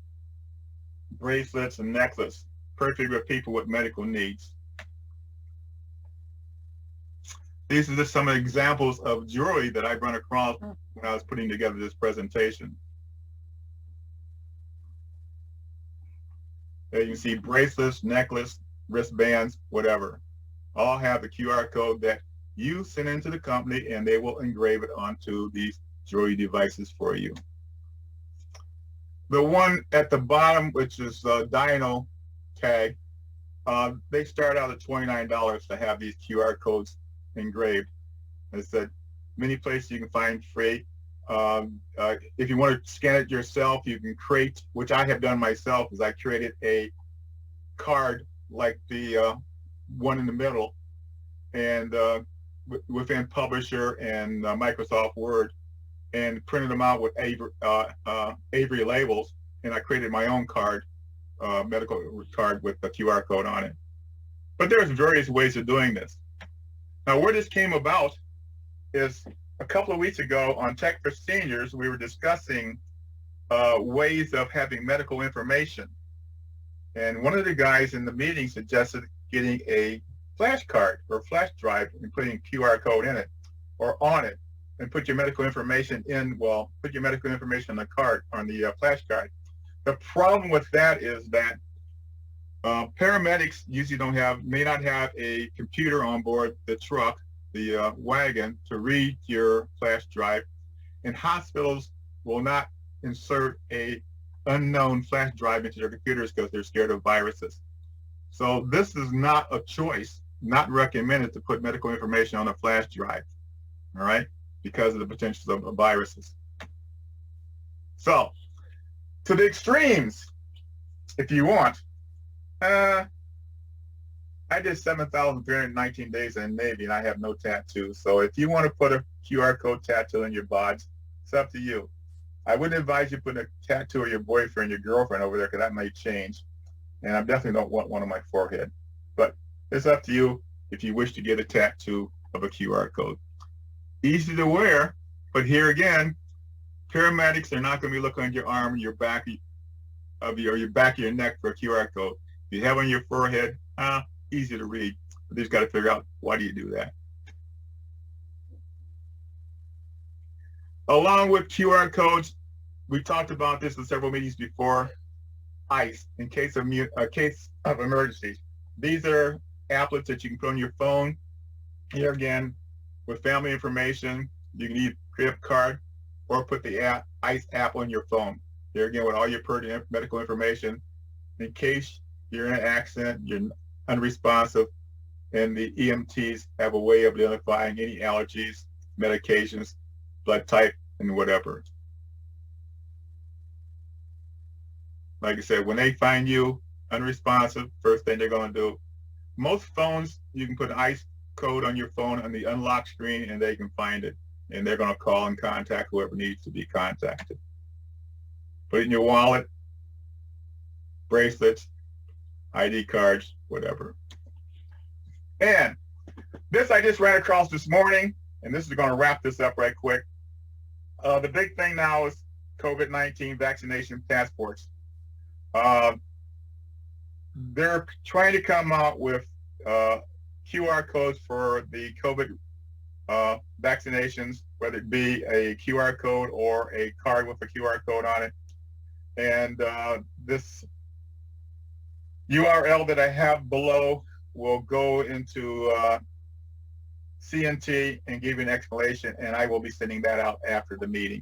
bracelets, and necklaces, perfect for people with medical needs. These are just some examples of jewelry that I've run across when I was putting together this presentation. There you can see bracelets, necklace, wristbands, whatever. All have the QR code that you send into the company, and they will engrave it onto these jewelry devices for you. The one at the bottom, which is Dino tag, they start out at $29 to have these QR codes engraved. As I said, many places you can find free. If you want to scan it yourself, you can create, which I have done myself, is I created a card like the one in the middle, and within Publisher and Microsoft Word, and printed them out with Avery labels, and I created my own card, medical card with the QR code on it. But there's various ways of doing this. Now, where this came about is a couple of weeks ago on Tech for Seniors, we were discussing ways of having medical information. And one of the guys in the meeting suggested getting a flash card or flash drive and putting a QR code in it or on it. and put your medical information in, well, put your medical information on the card, on the flash card. The problem with that is that paramedics usually may not have a computer on board the truck, the wagon, to read your flash drive, and hospitals will not insert a unknown flash drive into their computers because they're scared of viruses. So this is not a choice, not recommended to put medical information on a flash drive, all right, because of the potential of viruses. So to the extremes, if you want, I did 7,319 days in the Navy and I have no tattoos. So if you want to put a QR code tattoo in your body, it's up to you. I wouldn't advise you putting a tattoo of your boyfriend, your girlfriend over there, because that might change. And I definitely don't want one on my forehead. But it's up to you if you wish to get a tattoo of a QR code. Easy to wear, but here again, paramedics are not going to be looking at your arm, your back of your back of your neck for a QR code. If you have on your forehead, easy to read. But they just got to figure out, why do you do that? Along with QR codes, we talked about this in several meetings before. ICE, in case of emergency. These are applets that you can put on your phone. Here again, with family information, you can either create a card or put the ICE app on your phone. Here again, with all your pertinent medical information, in case you're in an accident, you're unresponsive, and the EMTs have a way of identifying any allergies, medications, blood type, and whatever. Like I said, when they find you unresponsive, first thing they're going to do, most phones, you can put an ICE code on your phone on the unlock screen and they can find it. And they're going to call and contact whoever needs to be contacted. Put it in your wallet, bracelets, ID cards, whatever. And this I just ran across this morning, and this is going to wrap this up right quick. The big thing now is COVID-19 vaccination passports. They're trying to come out with QR codes for the COVID vaccinations, whether it be a QR code or a card with a QR code on it. And this URL that I have below will go into CNT and give you an explanation, and I will be sending that out after the meeting.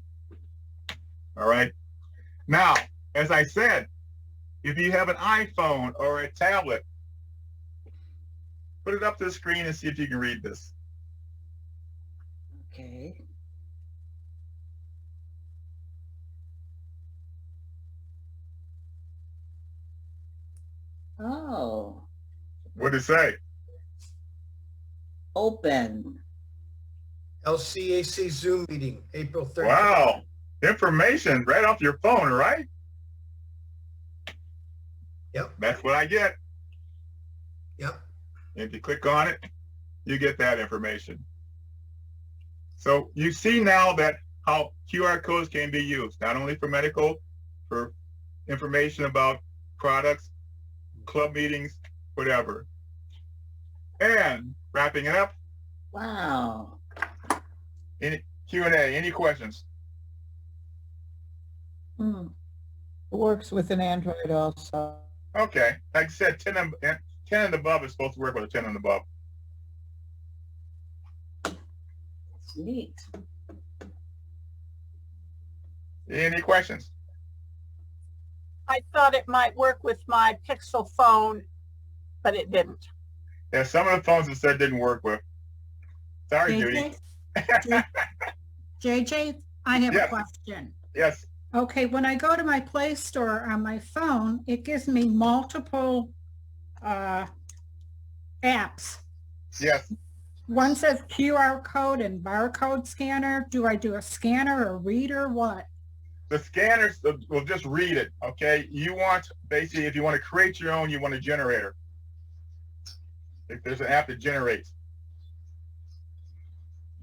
All right. Now, as I said, if you have an iPhone or a tablet, put it up to the screen and see if you can read this. Okay. Oh. What did it say? Open. LCAC Zoom meeting, April 3rd. Wow. Information right off your phone, right? Yep. That's what I get. Yep. If you click on it, you get that information. So you see now that how QR codes can be used, not only for medical, for information about products, club meetings, whatever. And wrapping it up. Wow. Any Q&A, any questions? It works with an Android also. Okay. Like I said, 10 and above is supposed to work with a 10 and above. It's neat. Any questions? I thought it might work with my Pixel phone, but it didn't. Yeah, some of the phones it said didn't work with. Sorry, Judy. JJ, I have Yes. a question. Yes. Okay, when I go to my Play Store on my phone, it gives me multiple apps. Yes. One says QR code and barcode scanner. Do I do a scanner or reader? What? The scanners will just read it, okay? You want, basically, if you want to create your own, you want a generator. If there's an app that generates.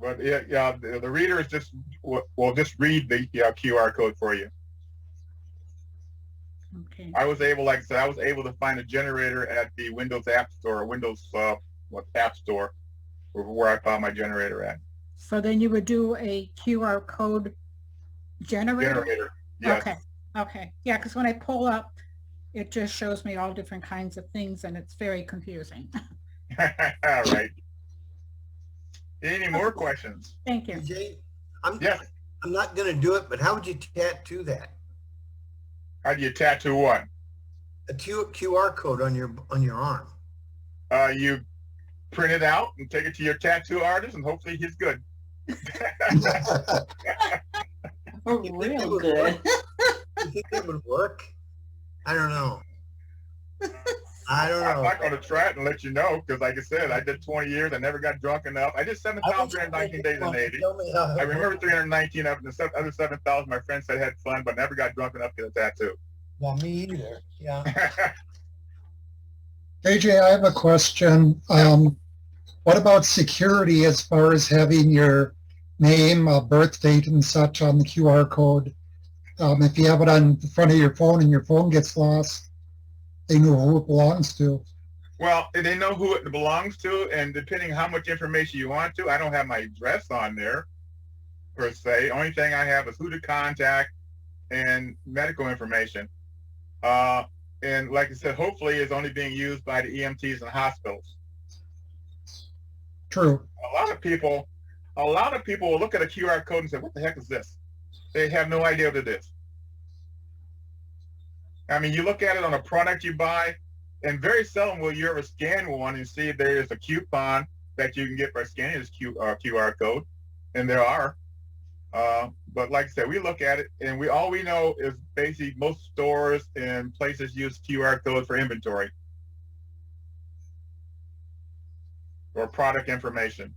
But yeah, the reader is just, will just read the QR code for you. Okay. I was able, like I said, I was able to find a generator at the Windows App Store, or Windows App Store, where I found my generator at. So then you would do a QR code generator? Yes. Okay, okay. Yeah, because when I pull up, it just shows me all different kinds of things and it's very confusing. All right. Any more questions? Thank you. Jay, Yes. I'm not gonna do it, but how would you tattoo that? How do you tattoo what? A QR code on your arm. You print it out and take it to your tattoo artist, and hopefully he's good. Oh, real good. You think that would work? I don't know. I don't know. I'm not going to try it and let you know, because like I said, I did 20 years. I never got drunk enough. I did 7,319 days in the Navy. I remember 319 of the other 7,000 my friends said had fun, but never got drunk enough to get a tattoo. Well, me either. Yeah. AJ, I have a question. What about security as far as having your name, birth date, and such on the QR code? If you have it on the front of your phone and your phone gets lost, they know who it belongs to. Well, they know who it belongs to, and depending how much information you want to, I don't have my address on there, per se. Only thing I have is who to contact and medical information. And like I said, hopefully it's only being used by the EMTs in hospitals. True. A lot of people will look at a QR code and say, what the heck is this? They have no idea what it is. I mean, you look at it on a product you buy, and very seldom will you ever scan one and see if there is a coupon that you can get by scanning this QR code, and there are. But like I said, we look at it, and all we know is basically most stores and places use QR codes for inventory or product information.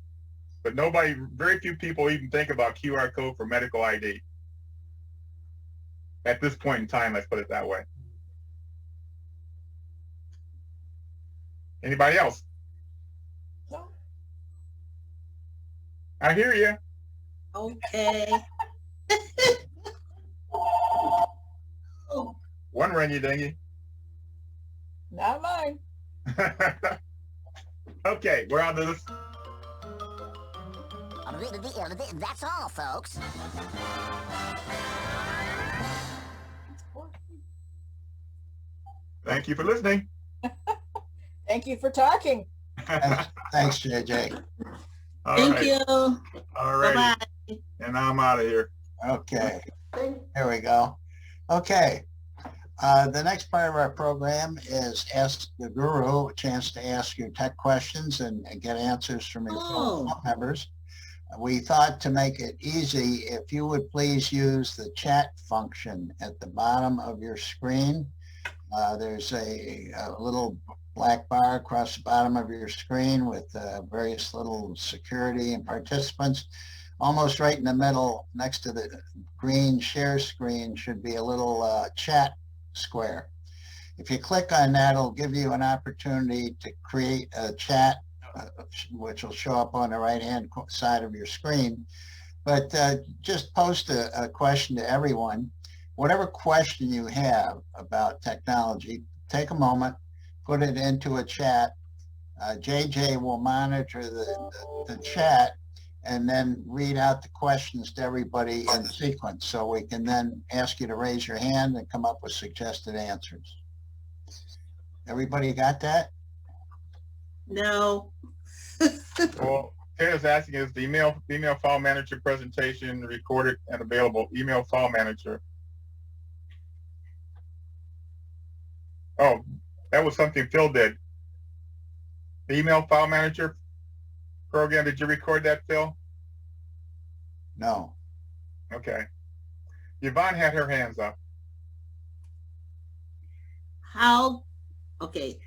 But very few people even think about QR code for medical ID. At this point in time, let's put it that way. Anybody else? No. I hear you. Okay. One ringy dingy. Not mine. Okay, we're on to this. That's all, folks. Thank you for listening. Thank you for talking. Thanks, JJ. Thank you. All right. Bye-bye. And I'm out of here. Okay, here we go. Okay, the next part of our program is Ask the Guru, a chance to ask your tech questions and get answers from your fellow members. We thought to make it easy, if you would please use the chat function at the bottom of your screen. There's a little black bar across the bottom of your screen with various little security and participants. Almost right in the middle, next to the green share screen, should be a little chat square. If you click on that, it'll give you an opportunity to create a chat, which will show up on the right-hand side of your screen. But just post a question to everyone. Whatever question you have about technology, take a moment, put it into a chat. JJ will monitor the chat and then read out the questions to everybody in sequence, so we can then ask you to raise your hand and come up with suggested answers. Everybody got that? No. Well, Tara's asking, is the email file manager presentation recorded and available? Email file manager. Oh, that was something Phil did. The email file manager program, did you record that, Phil? No. Okay. Yvonne had her hands up. Okay.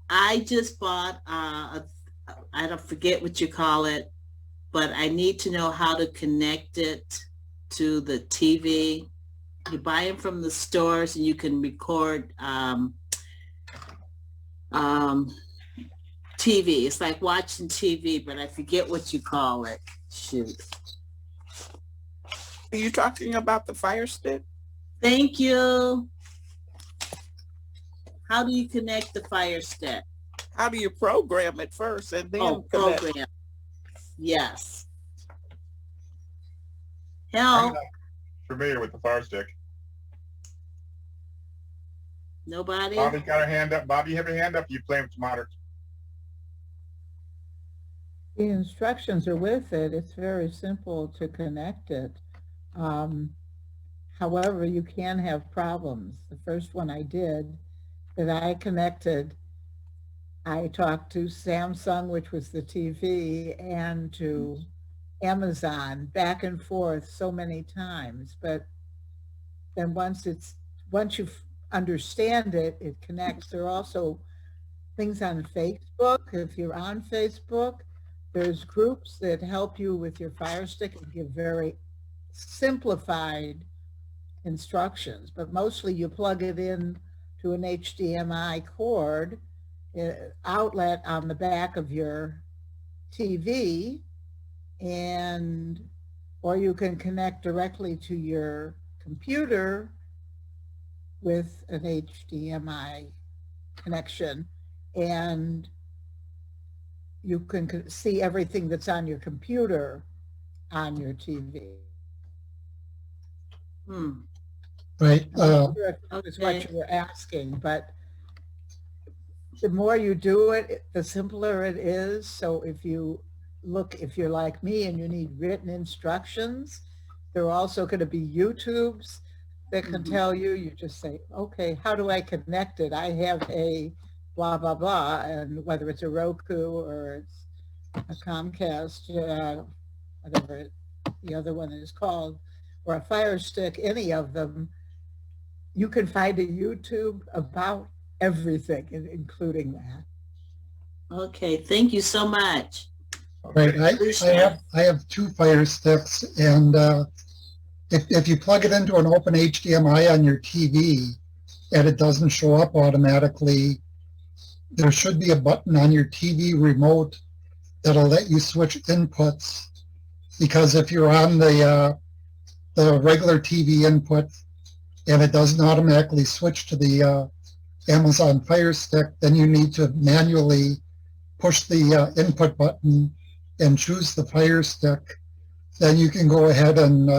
I just bought I don't forget what you call it, but I need to know how to connect it to the TV. You buy them from the stores and you can record TV. It's like watching TV, but I forget what you call it. Shoot. Are you talking about the Fire Stick? Thank you. How do you connect the Fire Stick? How do you program it first and then connect? Program. Yes. Hell, I'm not familiar with the Fire Stick. nobody? Bobby's got her hand up. Bobby, you have your hand up. You play with monitor. The instructions are with it. It's very simple to connect it. However, you can have problems. The first one I did that I connected, I talked to Samsung, which was the TV, and to Amazon back and forth so many times. But then once you understand it, it connects. There are also things on Facebook. If you're on Facebook, there's groups that help you with your Fire Stick and give very simplified instructions, but mostly you plug it in to an HDMI cord outlet on the back of your TV, or you can connect directly to your computer with an HDMI connection, and you can see everything that's on your computer on your TV. Right. I'm not sure if that was what you were asking, but the more you do it, the simpler it is. So if you're like me and you need written instructions, there are also going to be YouTubes that can tell you. You just say, okay, how do I connect it? I have a blah, blah, blah, and whether it's a Roku or it's a Comcast, whatever the other one is called, or a Fire Stick, any of them, you can find a YouTube about everything, including that. Okay, thank you so much. Right. I have 2 Fire Sticks, and if you plug it into an open HDMI on your TV and it doesn't show up automatically, there should be a button on your TV remote that'll let you switch inputs, because if you're on the regular TV input and it doesn't automatically switch to the Amazon Fire Stick, then you need to manually push the input button and choose the Fire Stick. Then you can go ahead and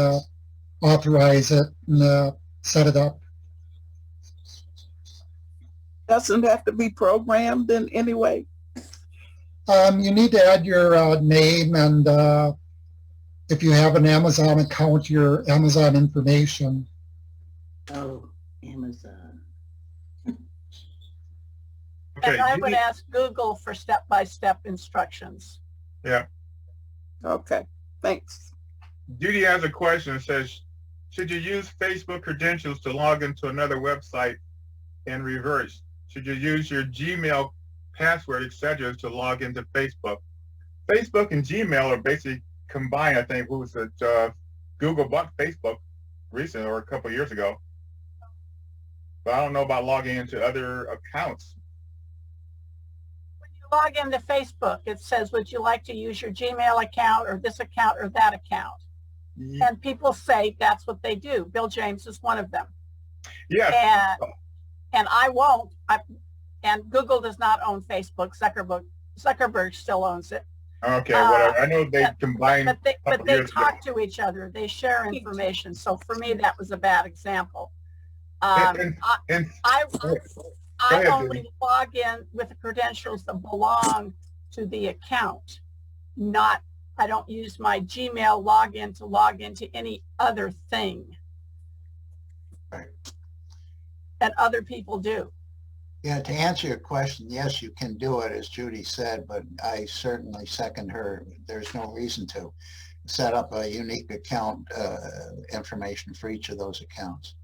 authorize it and set it up. Doesn't have to be programmed in any way. You need to add your name and if you have an Amazon account, your Amazon information. Oh, Amazon. And I would ask Google for step-by-step instructions. Yeah. Okay, thanks. Judy has a question. It says, should you use Facebook credentials to log into another website in reverse? Should you use your Gmail password, etc., to log into Facebook? Facebook and Gmail are basically combined. I think Google bought Facebook recently or a couple of years ago. But I don't know about logging into other accounts. When you log into Facebook, it says, would you like to use your Gmail account or this account or that account? And people say that's what they do. Bill James is one of them. Yeah. And I won't. And Google does not own Facebook. Zuckerberg still owns it. Okay, whatever. I know they combine. But they talk to each other. They share information. So for me, that was a bad example. I only log in with the credentials that belong to the account. I don't use my Gmail login to log into any other thing. Right. And other people do. Yeah, to answer your question, yes, you can do it, as Judy said, but I certainly second her. There's no reason to set up a unique account information for each of those accounts.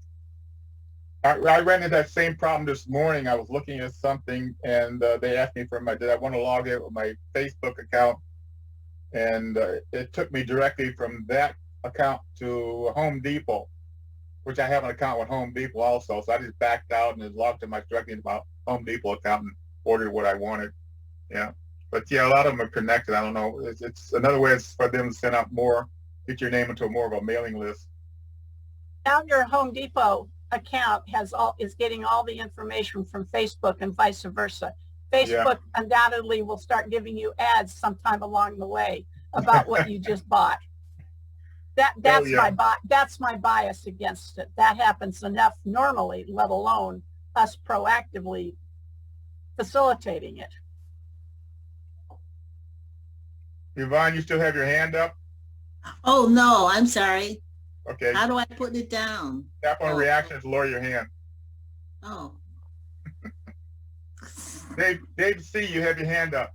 I ran into that same problem this morning. I was looking at something and they asked me did I want to log in with my Facebook account? And it took me directly from that account to Home Depot, which I have an account with Home Depot also. So I just backed out and logged directly into my Home Depot account and ordered what I wanted. Yeah. But yeah, a lot of them are connected. I don't know. It's another way is for them to send out more, get your name into more of a mailing list. Now your Home Depot account is getting all the information from Facebook and vice versa. Facebook undoubtedly will start giving you ads sometime along the way about what you just bought. That's yeah. that's my bias against it. That happens enough normally, let alone us proactively facilitating it. Yvonne, you still have your hand up? Oh, no, I'm sorry. Okay. How do I put it down? Tap on reactions, lower your hand. Oh. Dave C, you have your hand up.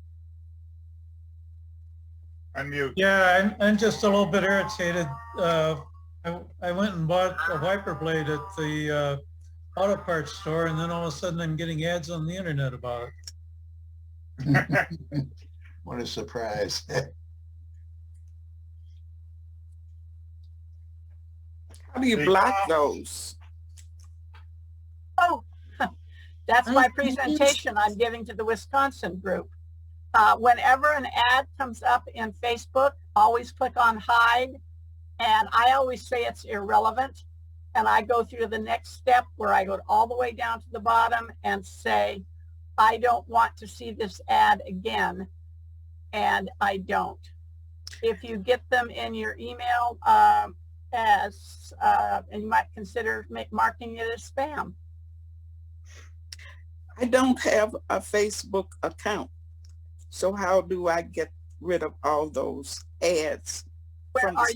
Unmute. Yeah, I'm just a little bit irritated. I went and bought a wiper blade at the auto parts store, and then all of a sudden I'm getting ads on the internet about it. What a surprise. How do you block those? Oh, that's my presentation I'm giving to the Wisconsin group. Whenever an ad comes up in Facebook, always click on hide. And I always say it's irrelevant. And I go through the next step where I go all the way down to the bottom and say, I don't want to see this ad again. And I don't. If you get them in your email and you might consider marking it as spam. I don't have a Facebook account. So how do I get rid of all those ads? Where are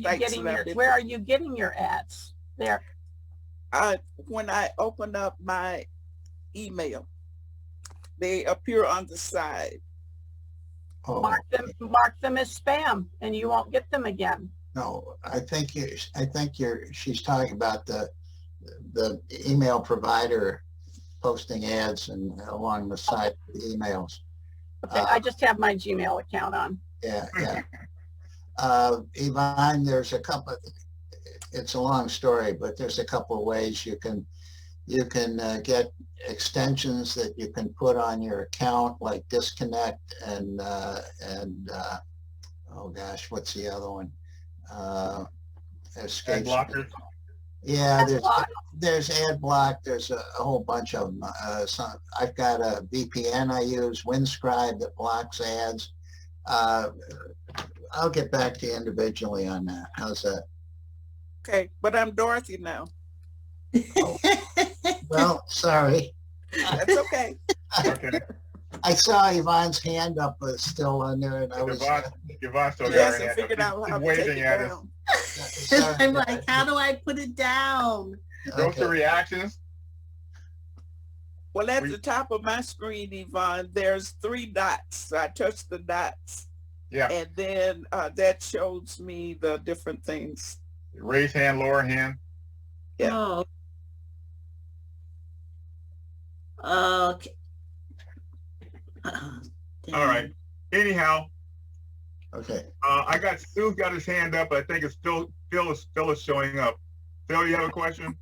you getting your ads? There. When I open up my email, they appear on the side. Oh. Mark them as spam, and you won't get them again. No, she's talking about the email provider posting ads and along the side of the emails. Okay, I just have my Gmail account on. Yeah. Yvonne, there's a couple, it's a long story, but there's a couple of ways you can get extensions that you can put on your account, like disconnect and oh gosh, what's the other one? Ad blockers. Yeah, there's ad block. There's a whole bunch of them. I've got a VPN I use, Windscribe, that blocks ads. I'll get back to you individually on that. How's that? Okay, but I'm Dorothy now. Oh. Well, sorry. That's okay. Okay. I saw Yvonne's hand up still on there, and I was. Yvonne still yes, got her I figured out how to waving take it at down. us. I'm like, how do I put it down? Go to reactions. Well, at the top of my screen, Yvonne, there's 3 dots. So I touch the dots. Yeah. And then that shows me the different things. Raise hand, lower hand. Yeah. Oh. Okay. All right. Anyhow. Okay. Phil's got his hand up, but I think it's Phil is showing up. Phil, you have a question?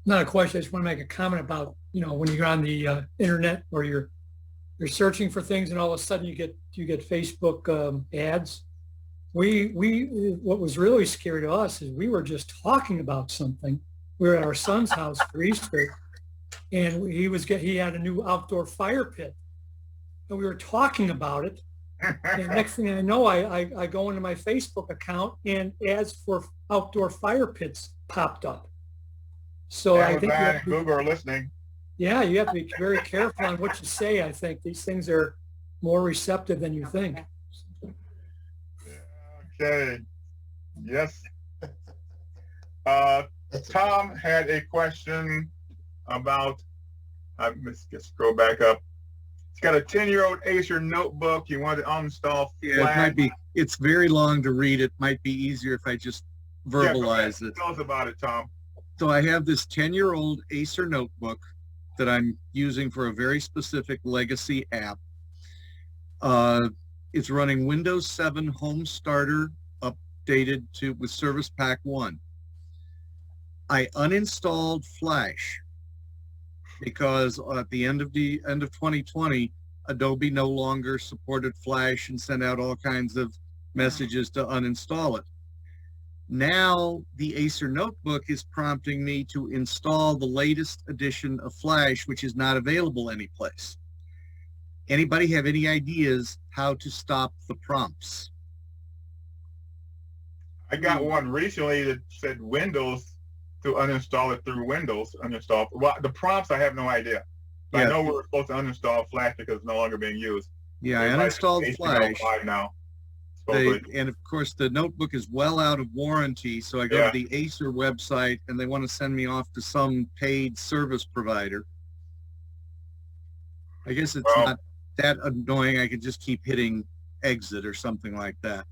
Not a question. I just want to make a comment about, when you're on the internet or you're searching for things and all of a sudden you get Facebook ads. What was really scary to us is we were just talking about something. We were at our son's house for Easter, and he had a new outdoor fire pit, and we were talking about it. And next thing I know, I go into my Facebook account and ads for outdoor fire pits popped up. So I think Google are listening. Yeah, you have to be very careful on what you say. I think these things are more receptive than you think. Okay. Yes. Tom had a question about, let's scroll back up. He's got a 10-year-old Acer notebook. You want to uninstall Yeah, Flash. it might be. It's very long to read. It might be easier if I just verbalize it. Tell us about it, Tom. So I have this 10-year-old Acer notebook that I'm using for a very specific legacy app. It's running Windows 7 Home Starter updated with Service Pack 1. I uninstalled Flash because at the end of 2020, Adobe no longer supported Flash and sent out all kinds of messages to uninstall it. Now the Acer notebook is prompting me to install the latest edition of Flash, which is not available anyplace. Anybody have any ideas how to stop the prompts? I got one recently that said Windows to uninstall it through Windows. Uninstall. Well, the prompts I have no idea. But I know we're supposed to uninstall Flash because it's no longer being used. Yeah, I uninstalled Flash. Now. And of course, the notebook is well out of warranty, so I go to the Acer website, and they want to send me off to some paid service provider. I guess it's not that annoying. I could just keep hitting exit or something like that.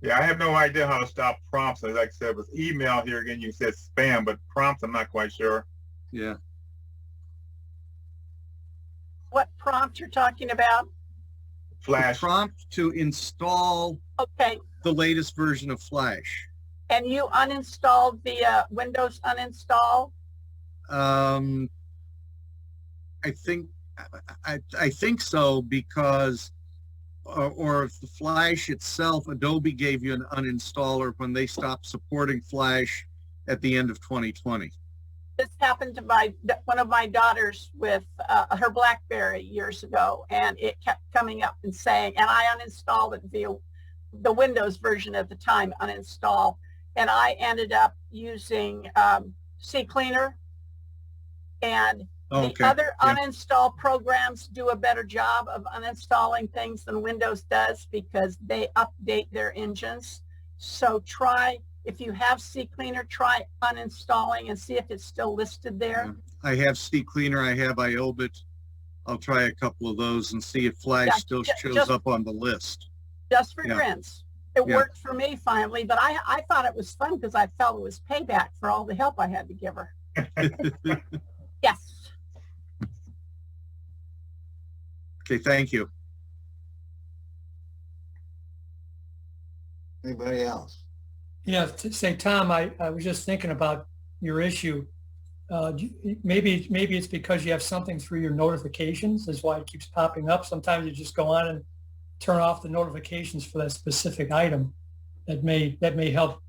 Yeah, I have no idea how to stop prompts. Like I said, with email here again, you said spam, but prompts, I'm not quite sure. Yeah. What prompt you're talking about? Flash. The prompt to install the latest version of Flash. And you uninstalled the Windows uninstall? I think so, because or if the Flash itself, Adobe gave you an uninstaller when they stopped supporting Flash at the end of 2020. This happened to one of my daughters with her BlackBerry years ago, and it kept coming up and saying, and I uninstalled it via the Windows version at the time, uninstall, and I ended up using CCleaner, and the other uninstall programs do a better job of uninstalling things than Windows does because they update their engines. So try, if you have CCleaner, try uninstalling and see if it's still listed there. I have CCleaner, I have iObit. I'll try a couple of those and see if Flash still shows up on the list. Just for grins. It worked for me finally, but I thought it was fun because I felt it was payback for all the help I had to give her. Yes. Okay, thank you. Anybody else? Yeah, to say, Tom, I was just thinking about your issue. Maybe it's because you have something through your notifications. That's why it keeps popping up. Sometimes you just go on and turn off the notifications for that specific item. That may help.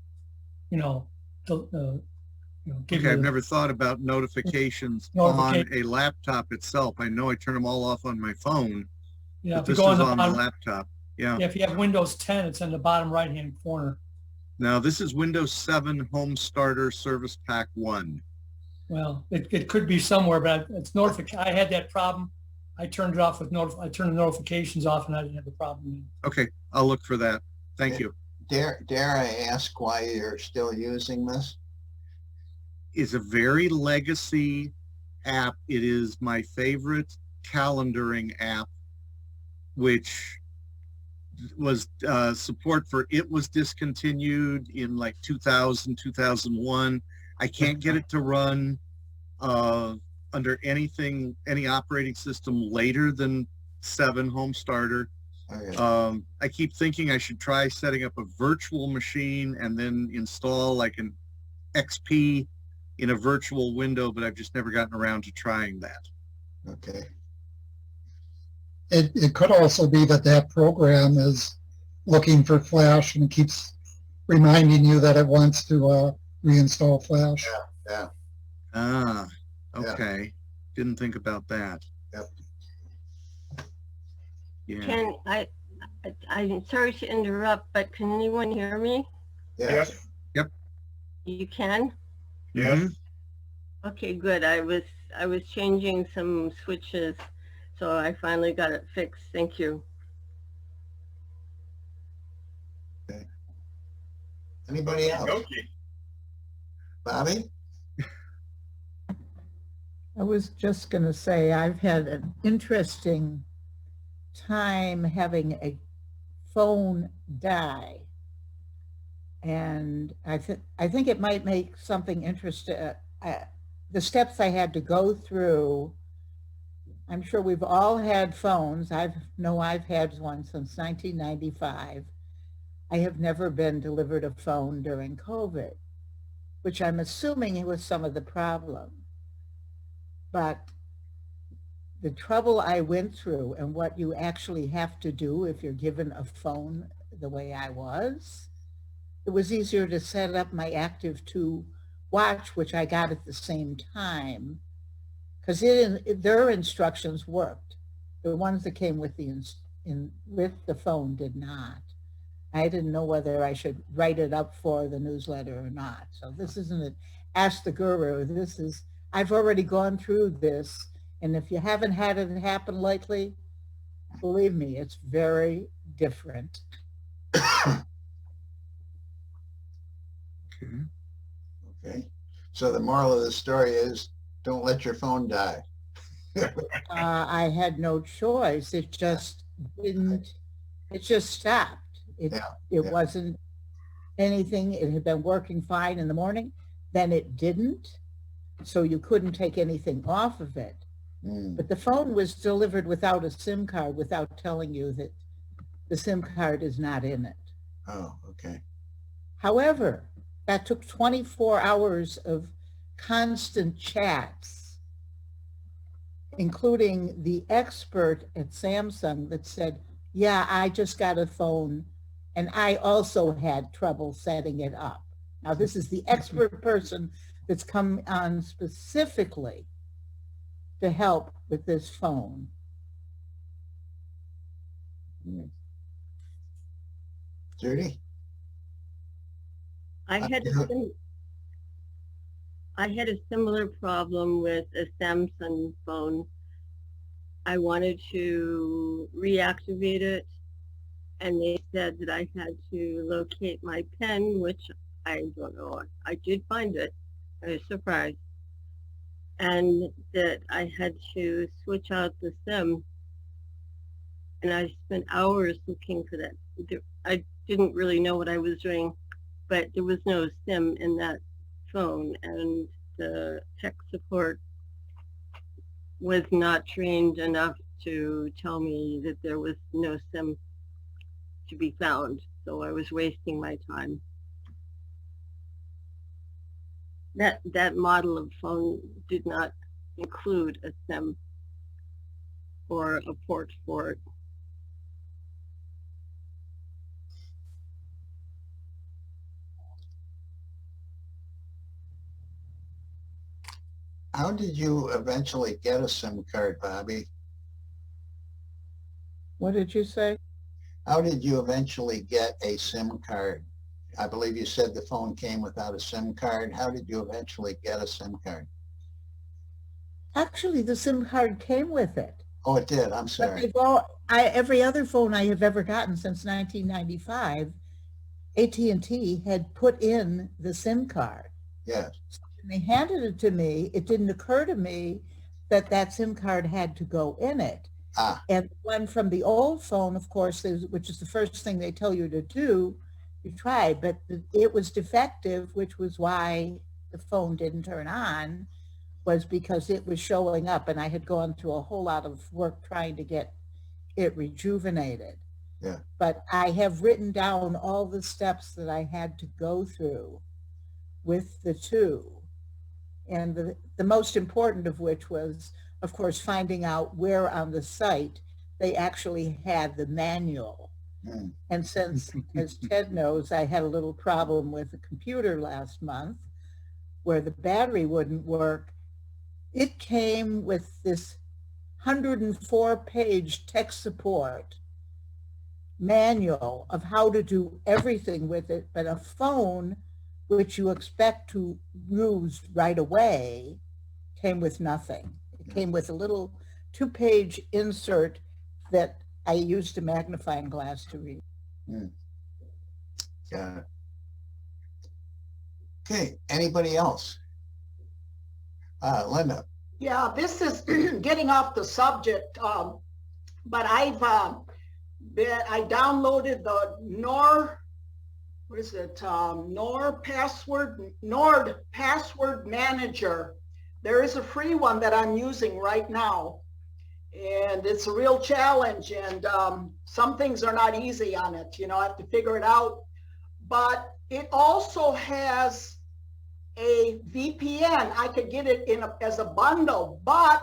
I've never thought about notifications on a laptop itself. I know I turn them all off on my phone. Yeah, but this is on the laptop. Yeah. If you have Windows 10, it's in the bottom right-hand corner. Now, this is Windows 7 Home Starter Service Pack 1. Well, it could be somewhere, but it's notification. I had that problem. I turned it off with I turned the notifications off, and I didn't have the problem. Okay, I'll look for that. Thank you. Dare I ask why you're still using this? It's a very legacy app. It is my favorite calendaring app, which was support for it was discontinued in like 2000, 2001. I can't get it to run under any operating system later than 7 Home Starter. I keep thinking I should try setting up a virtual machine and then install like an XP in a virtual window, but I've just never gotten around to trying that. Okay. It could also be that program is looking for Flash and keeps reminding you that it wants to reinstall Flash. Yeah. Ah, okay. Yeah. Didn't think about that. Yep. Yeah. I'm sorry to interrupt, but can anyone hear me? Yes. Yep. You can? Yes. Mm-hmm. Okay, good. I was changing some switches, so I finally got it fixed. Thank you. Okay. Anybody else? Okay. Bobby? I was just going to say I've had an interesting time having a phone die, and I think it might make something interesting. The steps I had to go through. I'm sure we've all had phones. I've had one since 1995. I have never been delivered a phone during COVID, which I'm assuming was some of the problem. But the trouble I went through and what you actually have to do if you're given a phone the way I was, it was easier to set up my Active 2 watch, which I got at the same time, because their instructions worked. The ones that came with the phone did not. I didn't know whether I should write it up for the newsletter or not. So this isn't an Ask the Guru. This is, I've already gone through this. And if you haven't had it happen lately, believe me, it's very different. Okay. So the moral of the story is don't let your phone die. I had no choice. It just didn't, it just stopped. It wasn't anything. It had been working fine in the morning. Then it didn't. So you couldn't take anything off of it. But the phone was delivered without a SIM card, without telling you that the SIM card is not in it. Oh, okay. However, that took 24 hours of constant chats, including the expert at Samsung that said, yeah, I just got a phone and I also had trouble setting it up. Now, this is the expert person that's come on specifically to help with this phone. Judy? I had a similar problem with a Samsung phone. I wanted to reactivate it, and they said that I had to locate my pen, which I don't know. I did find it. I was surprised. And that I had to switch out the SIM. And I spent hours looking for that. I didn't really know what I was doing, but there was no SIM in that phone, and the tech support was not trained enough to tell me that there was no SIM to be found. So I was wasting my time. That model of phone did not include a SIM or a port for it. How did you eventually get a SIM card, Bobby? What did you say? How did you eventually get a SIM card? I believe you said the phone came without a SIM card. How did you eventually get a SIM card? Actually, the SIM card came with it. Oh, it did. I'm sorry. Every other phone I have ever gotten since 1995, AT&T had put in the SIM card. Yes. So when they handed it to me, it didn't occur to me that that SIM card had to go in it. And one from the old phone, of course, which is the first thing they tell you to do, you try, but it was defective, which was why the phone didn't turn on, was because it was showing up, and I had gone through a whole lot of work trying to get it rejuvenated. Yeah. But I have written down all the steps that I had to go through with the two. And the most important of which was, of course, finding out where on the site they actually had the manual. And since, as Ted knows, I had a little problem with the computer last month where the battery wouldn't work, it came with this 104-page tech support manual of how to do everything with it, but a phone, which you expect to use right away, came with nothing. It came with a little 2-page insert that I used a magnifying glass to read. Got it. Okay, anybody else? Linda. Yeah, this is getting off the subject, but I downloaded the Nord Password Manager. There is a free one that I'm using right now, and it's a real challenge, and some things are not easy on it. You know, I have to figure it out. But it also has a VPN. I could get it as a bundle, but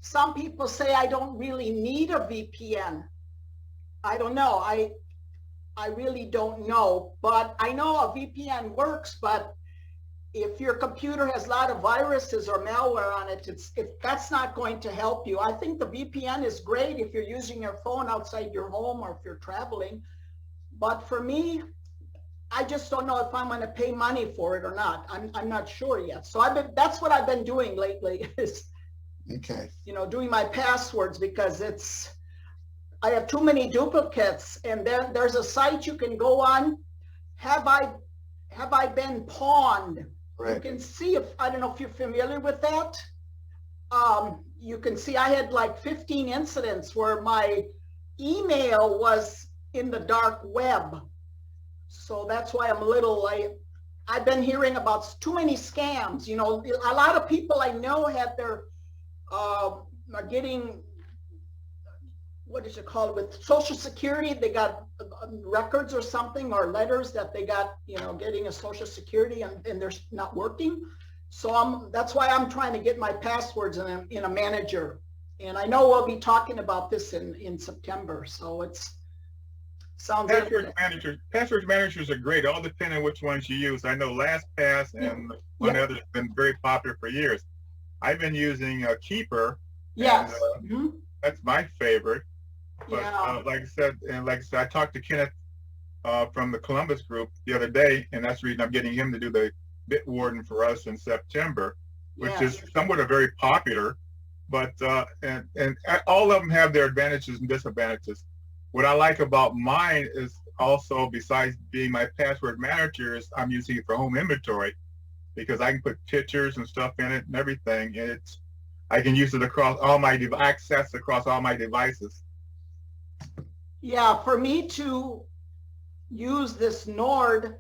some people say I don't really need a VPN. I don't know. I really don't know, but I know a VPN works, but if your computer has a lot of viruses or malware on it, that's not going to help you. I think the VPN is great if you're using your phone outside your home or if you're traveling, But for me, I just don't know if I'm going to pay money for it or not. I'm not sure yet. So that's what I've been doing lately is, Okay. Doing my passwords, because I have too many duplicates. And then there's a site you can go on. Have I been pawned? Right. You can see I don't know if you're familiar with that. You can see I had like 15 incidents where my email was in the dark web. So that's why I'm a little, I've been hearing about too many scams. A lot of people I know have are getting, what is it called, with Social Security, they got records or something, or letters that they got, getting a Social Security and they're not working. So that's why I'm trying to get my passwords in a manager. And I know we'll be talking about this in September. So sounds Password managers are great, all depending on which ones you use. I know LastPass and one other has been very popular for years. I've been using Keeper. Yes. And, that's my favorite. But like I said, I talked to Kenneth from the Columbus group the other day, and that's the reason I'm getting him to do the Bitwarden for us in September, which is somewhat very popular. But and all of them have their advantages and disadvantages. What I like about mine is also, besides being my password manager, is I'm using it for home inventory, because I can put pictures and stuff in it and everything. And I can use it across all my access across all my devices. Yeah, for me to use this Nord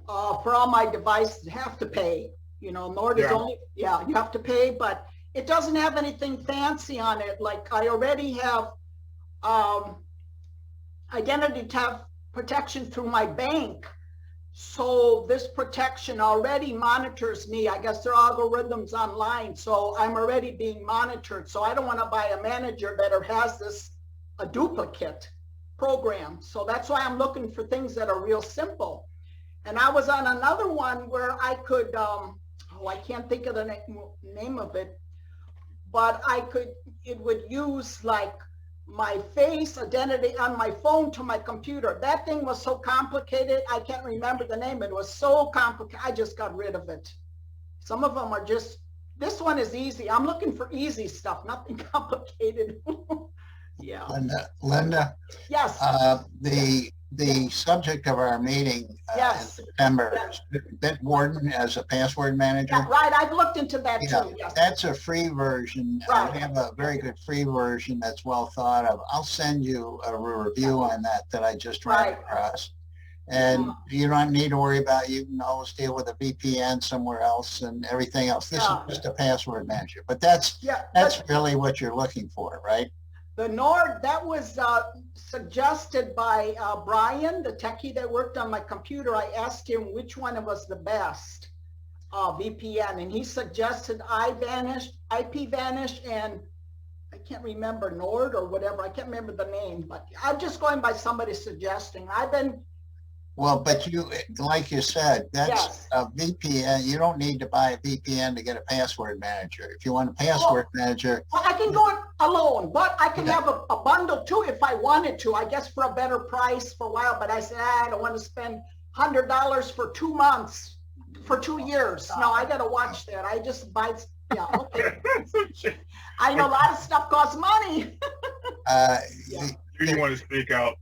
for all my devices, have to pay. Nord is only, you have to pay, but it doesn't have anything fancy on it. Like I already have identity theft protection through my bank. So this protection already monitors me. I guess there are algorithms online. So I'm already being monitored. So I don't want to buy a manager that has a duplicate program. So that's why I'm looking for things that are real simple. And I was on another one where I could, I can't think of the name of it, but it would use like my face identity on my phone to my computer. That thing was so complicated, I can't remember the name. It was so complicated, I just got rid of it. Some of them are just, this one is easy. I'm looking for easy stuff, nothing complicated. Yeah. Linda? Yes. The subject of our meeting in September is Bitwarden as a password manager. Yeah, right, I've looked into that too. Yes. That's a free version. Right. We have a very good free version that's well thought of. I'll send you a review on that I just ran across. And you don't need to worry about, you can always deal with a VPN somewhere else and everything else. This is just a password manager. But that's really what you're looking for, right? The Nord, that was suggested by Brian, the techie that worked on my computer. I asked him which one was the best VPN, and he suggested IPVanish, and I can't remember, Nord or whatever. I can't remember the name, but I'm just going by somebody suggesting. Well, but like you said, that's a VPN. You don't need to buy a VPN to get a password manager. If you want a password manager. Well, I can go it alone, but I can have a bundle too if I wanted to, I guess for a better price for a while. But I said, I don't want to spend $100 for 2 months, for 2 years. No, I got to watch that. I just buy, okay. I know a lot of stuff costs money. You want to speak out.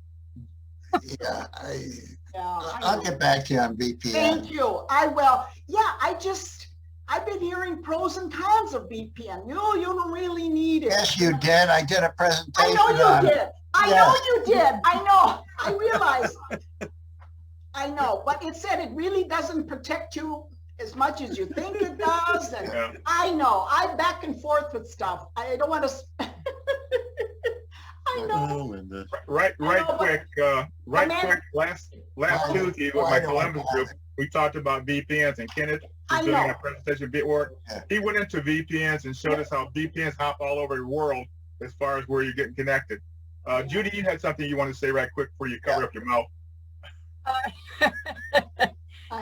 I'll get back to you on VPN. Thank you. I will. Yeah, I've been hearing pros and cons of VPN. You don't really need it. Yes, you did. I did a presentation. I know you did. I know you did. I know. I realize. I know. But it said it really doesn't protect you as much as you think it does. And I know. I'm back and forth with stuff. I don't want to. I know. Right quick. Last Tuesday with my Columbus group, we talked about VPNs, and Kenneth was doing a presentation of Bitwarden. He went into VPNs and showed us how VPNs hop all over the world as far as where you're getting connected. Judy, you had something you want to say right quick before you cover up your mouth.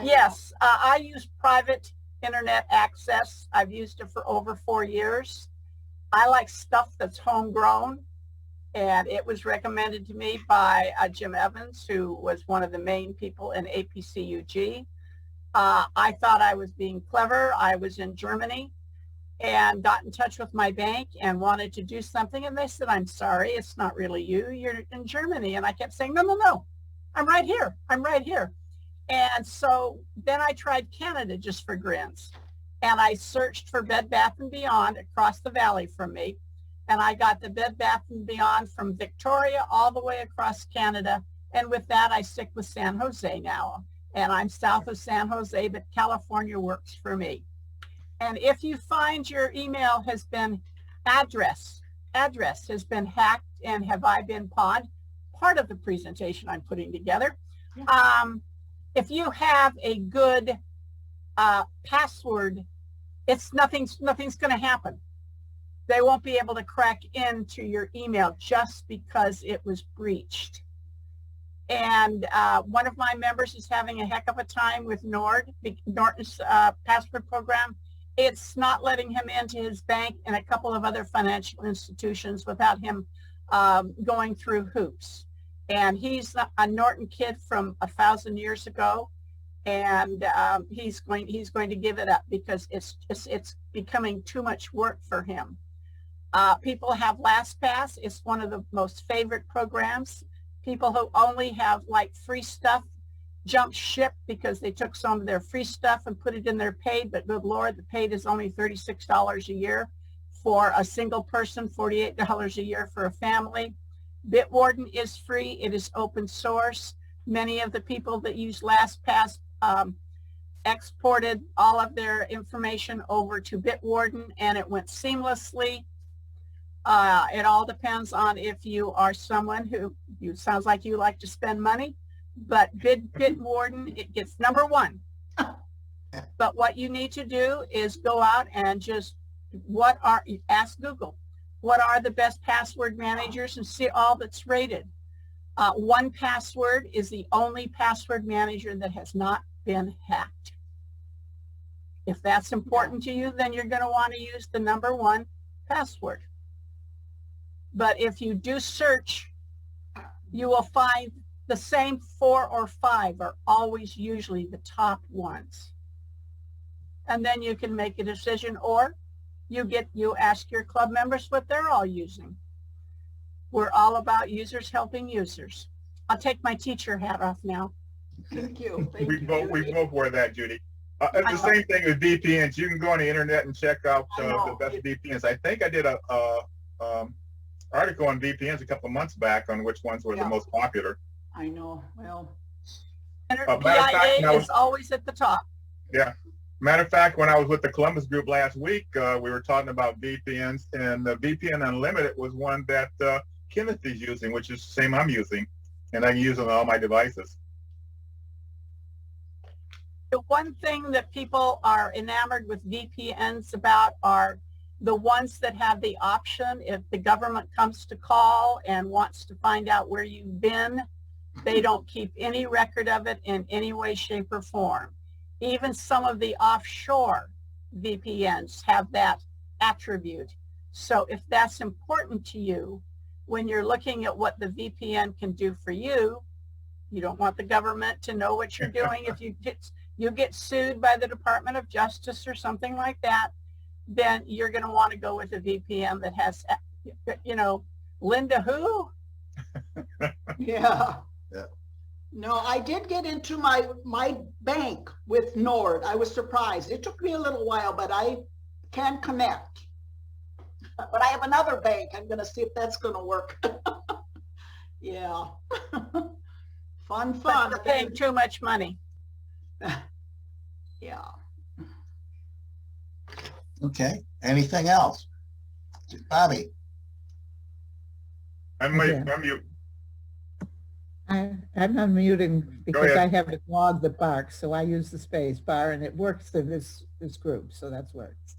Yes, I use private internet access. I've used it for over 4 years. I like stuff that's homegrown. And it was recommended to me by Jim Evans, who was one of the main people in APCUG. I thought I was being clever. I was in Germany and got in touch with my bank and wanted to do something. And they said, I'm sorry, it's not really you. You're in Germany. And I kept saying, no, no, no, I'm right here. I'm right here. And so then I tried Canada just for grins. And I searched for Bed Bath & Beyond across the valley from me. And I got the Bed Bath & Beyond from Victoria all the way across Canada. And with that, I stick with San Jose now. And I'm south of San Jose, but California works for me. And if you find your email has been address has been hacked and have I been pawned, part of the presentation I'm putting together. If you have a good password, nothing's going to happen. They won't be able to crack into your email just because it was breached. And one of my members is having a heck of a time with Norton's password program. It's not letting him into his bank and a couple of other financial institutions without him going through hoops. And he's a Norton kid from 1,000 years ago, and he's going to give it up because it's becoming too much work for him. People have LastPass. It's one of the most favorite programs. People who only have like free stuff jump ship because they took some of their free stuff and put it in their paid, but good Lord, the paid is only $36 a year for a single person, $48 a year for a family. Bitwarden is free. It is open source. Many of the people that use LastPass exported all of their information over to Bitwarden, and it went seamlessly. It all depends on if you are someone who, sounds like you like to spend money, but Bitwarden, it gets number one. But what you need to do is go out and just, ask Google, what are the best password managers, and see all that's rated. 1Password is the only password manager that has not been hacked. If that's important to you, then you're going to want to use the number 1Password. But if you do search, you will find the same 4 or 5 are always usually the top ones. And then you can make a decision, or you ask your club members what they're all using. We're all about users helping users. I'll take my teacher hat off now. Thank you. We both wear that, Judy. It's the same thing with VPNs. You can go on the internet and check out the best VPNs. I think I did a article on VPNs a couple of months back on which ones were the most popular. I know. Well, PIA is always at the top. Yeah. Matter of fact, when I was with the Columbus group last week, we were talking about VPNs, and the VPN Unlimited was one that Kenneth is using, which is the same I'm using, and I can use it on all my devices. The one thing that people are enamored with VPNs about are the ones that have the option, if the government comes to call and wants to find out where you've been, they don't keep any record of it in any way, shape, or form. Even some of the offshore VPNs have that attribute. So if that's important to you, when you're looking at what the VPN can do for you, you don't want the government to know what you're doing. If you get sued by the Department of Justice or something like that, then you're going to want to go with a VPN that has, Linda who? Yeah. No, I did get into my bank with Nord. I was surprised. It took me a little while, but I can connect. But I have another bank. I'm going to see if that's going to work. Yeah. Fun. But we're paying too much money. Yeah. Okay. Anything else? Bobby. I'm unmuting. I'm unmuting because I have a dog that barks, so I use the space bar, and it works in this group, so that's works.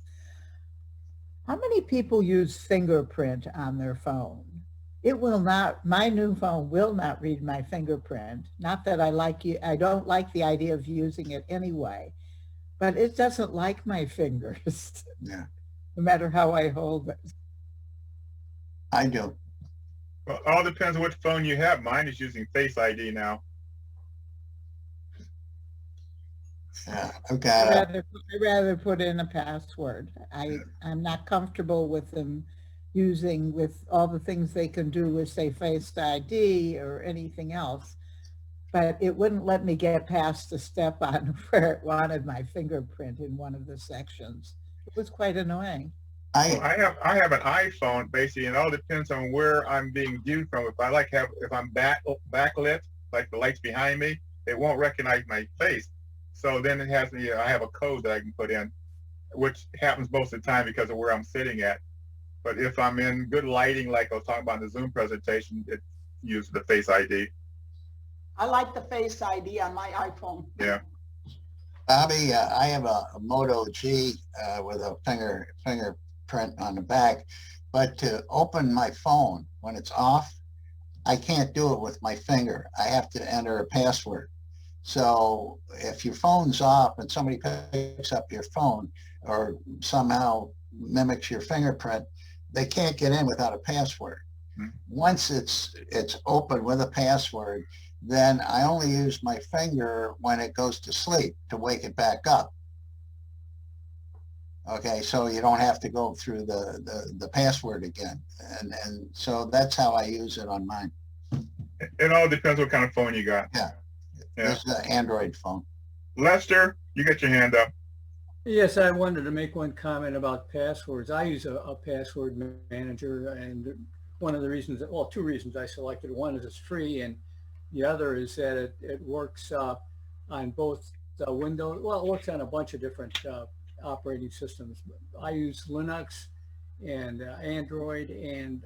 How many people use fingerprint on their phone? It will not, my new phone will not read my fingerprint. Not that I don't like the idea of using it anyway, but it doesn't like my fingers. Yeah. No matter how I hold it. I do. Well, all depends on which phone you have. Mine is using Face ID now. Yeah, I'd rather put in a password. I'm not comfortable with them using with all the things they can do with, say, Face ID or anything else. But it wouldn't let me get past the step on where it wanted my fingerprint in one of the sections. It was quite annoying. I have an iPhone basically, and it all depends on where I'm being viewed from. If I'm backlit, like the lights behind me, it won't recognize my face. So then it has me. I have a code that I can put in, which happens most of the time because of where I'm sitting at. But if I'm in good lighting, like I was talking about in the Zoom presentation, it uses the Face ID. I like the Face ID on my iPhone. Yeah. Bobby, I have a Moto G with a fingerprint on the back, but to open my phone when it's off, I can't do it with my finger. I have to enter a password. So if your phone's off and somebody picks up your phone or somehow mimics your fingerprint, they can't get in without a password. Once it's open with a password, then I only use my finger when it goes to sleep to wake it back up. Okay, so you don't have to go through the password again. And so that's how I use it on mine. It all depends what kind of phone you got. Yeah. It's an Android phone. Lester, you got your hand up. Yes, I wanted to make one comment about passwords. I use a password manager, and one of the reasons, well, two reasons I selected. One is it's free, and the other is that it works on both Windows. Well, it works on a bunch of different operating systems. I use Linux and Android and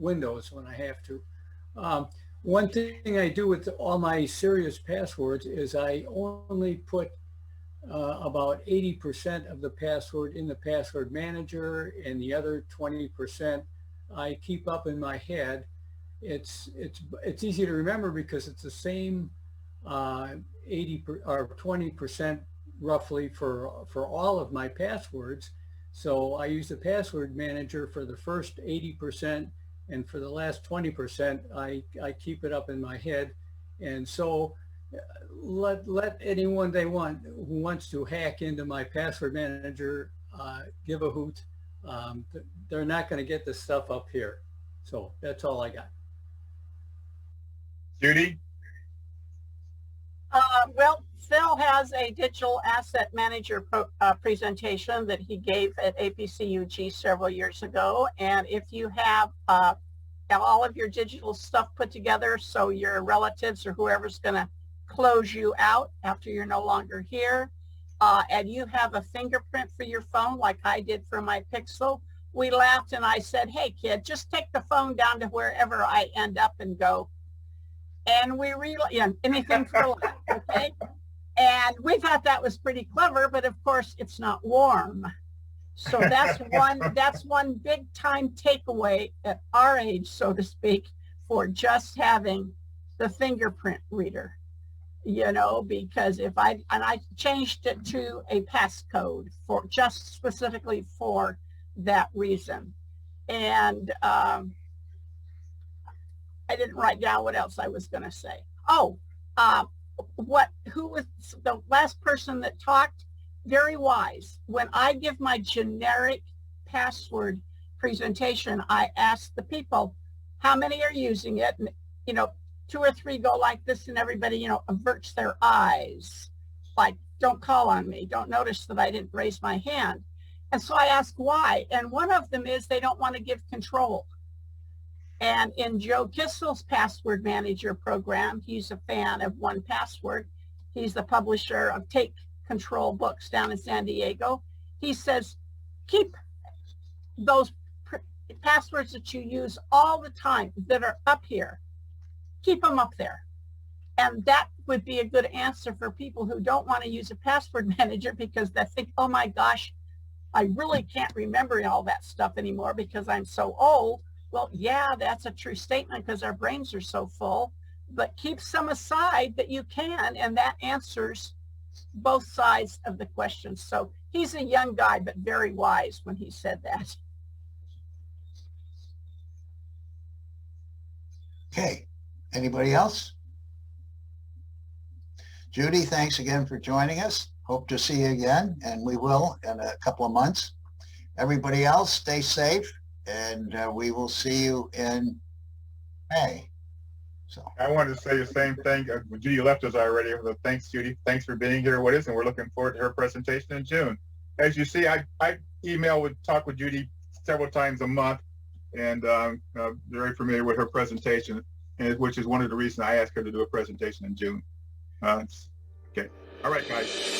Windows when I have to. One thing I do with all my serious passwords is I only put about 80% of the password in the password manager, and the other 20% I keep up in my head. It's easy to remember because it's the same 80 or 20% roughly for all of my passwords. So I use the password manager for the first 80%, and for the last 20%, I keep it up in my head. And so let anyone they want who wants to hack into my password manager give a hoot. They're not going to get this stuff up here. So that's all I got. Judy? Well, Phil has a digital asset manager presentation that he gave at APCUG several years ago. And if you have all of your digital stuff put together, so your relatives or whoever's going to close you out after you're no longer here, and you have a fingerprint for your phone like I did for my Pixel, we laughed and I said, hey kid, just take the phone down to wherever I end up and go. And we anything for life, okay? And we thought that was pretty clever, but of course it's not warm. So that's one big time takeaway at our age, so to speak, for just having the fingerprint reader. You know, because I changed it to a passcode for just specifically for that reason. And I didn't write down what else I was going to say. Oh, who was the last person that talked? Very wise. When I give my generic password presentation, I ask the people, how many are using it? And, you know, 2 or 3 go like this, and everybody, you know, averts their eyes. Like, don't call on me. Don't notice that I didn't raise my hand. And so I ask why. And one of them is they don't want to give control. And in Joe Kissel's password manager program, he's a fan of 1Password. He's the publisher of Take Control books down in San Diego. He says, keep those passwords that you use all the time that are up here, keep them up there. And that would be a good answer for people who don't want to use a password manager because they think, oh my gosh, I really can't remember all that stuff anymore because I'm so old. Well, yeah, that's a true statement because our brains are so full, but keep some aside that you can, and that answers both sides of the question. So he's a young guy, but very wise when he said that. Okay, anybody else? Judy, thanks again for joining us. Hope to see you again, and we will in a couple of months. Everybody else, stay safe, and we will see you in May. So I wanted to say the same thing. Judy left us already. So thanks, Judy. Thanks for being here with us, and we're looking forward to her presentation in June. As you see, I talk with Judy several times a month, and very familiar with her presentation, which is one of the reasons I asked her to do a presentation in June. Okay. All right, guys.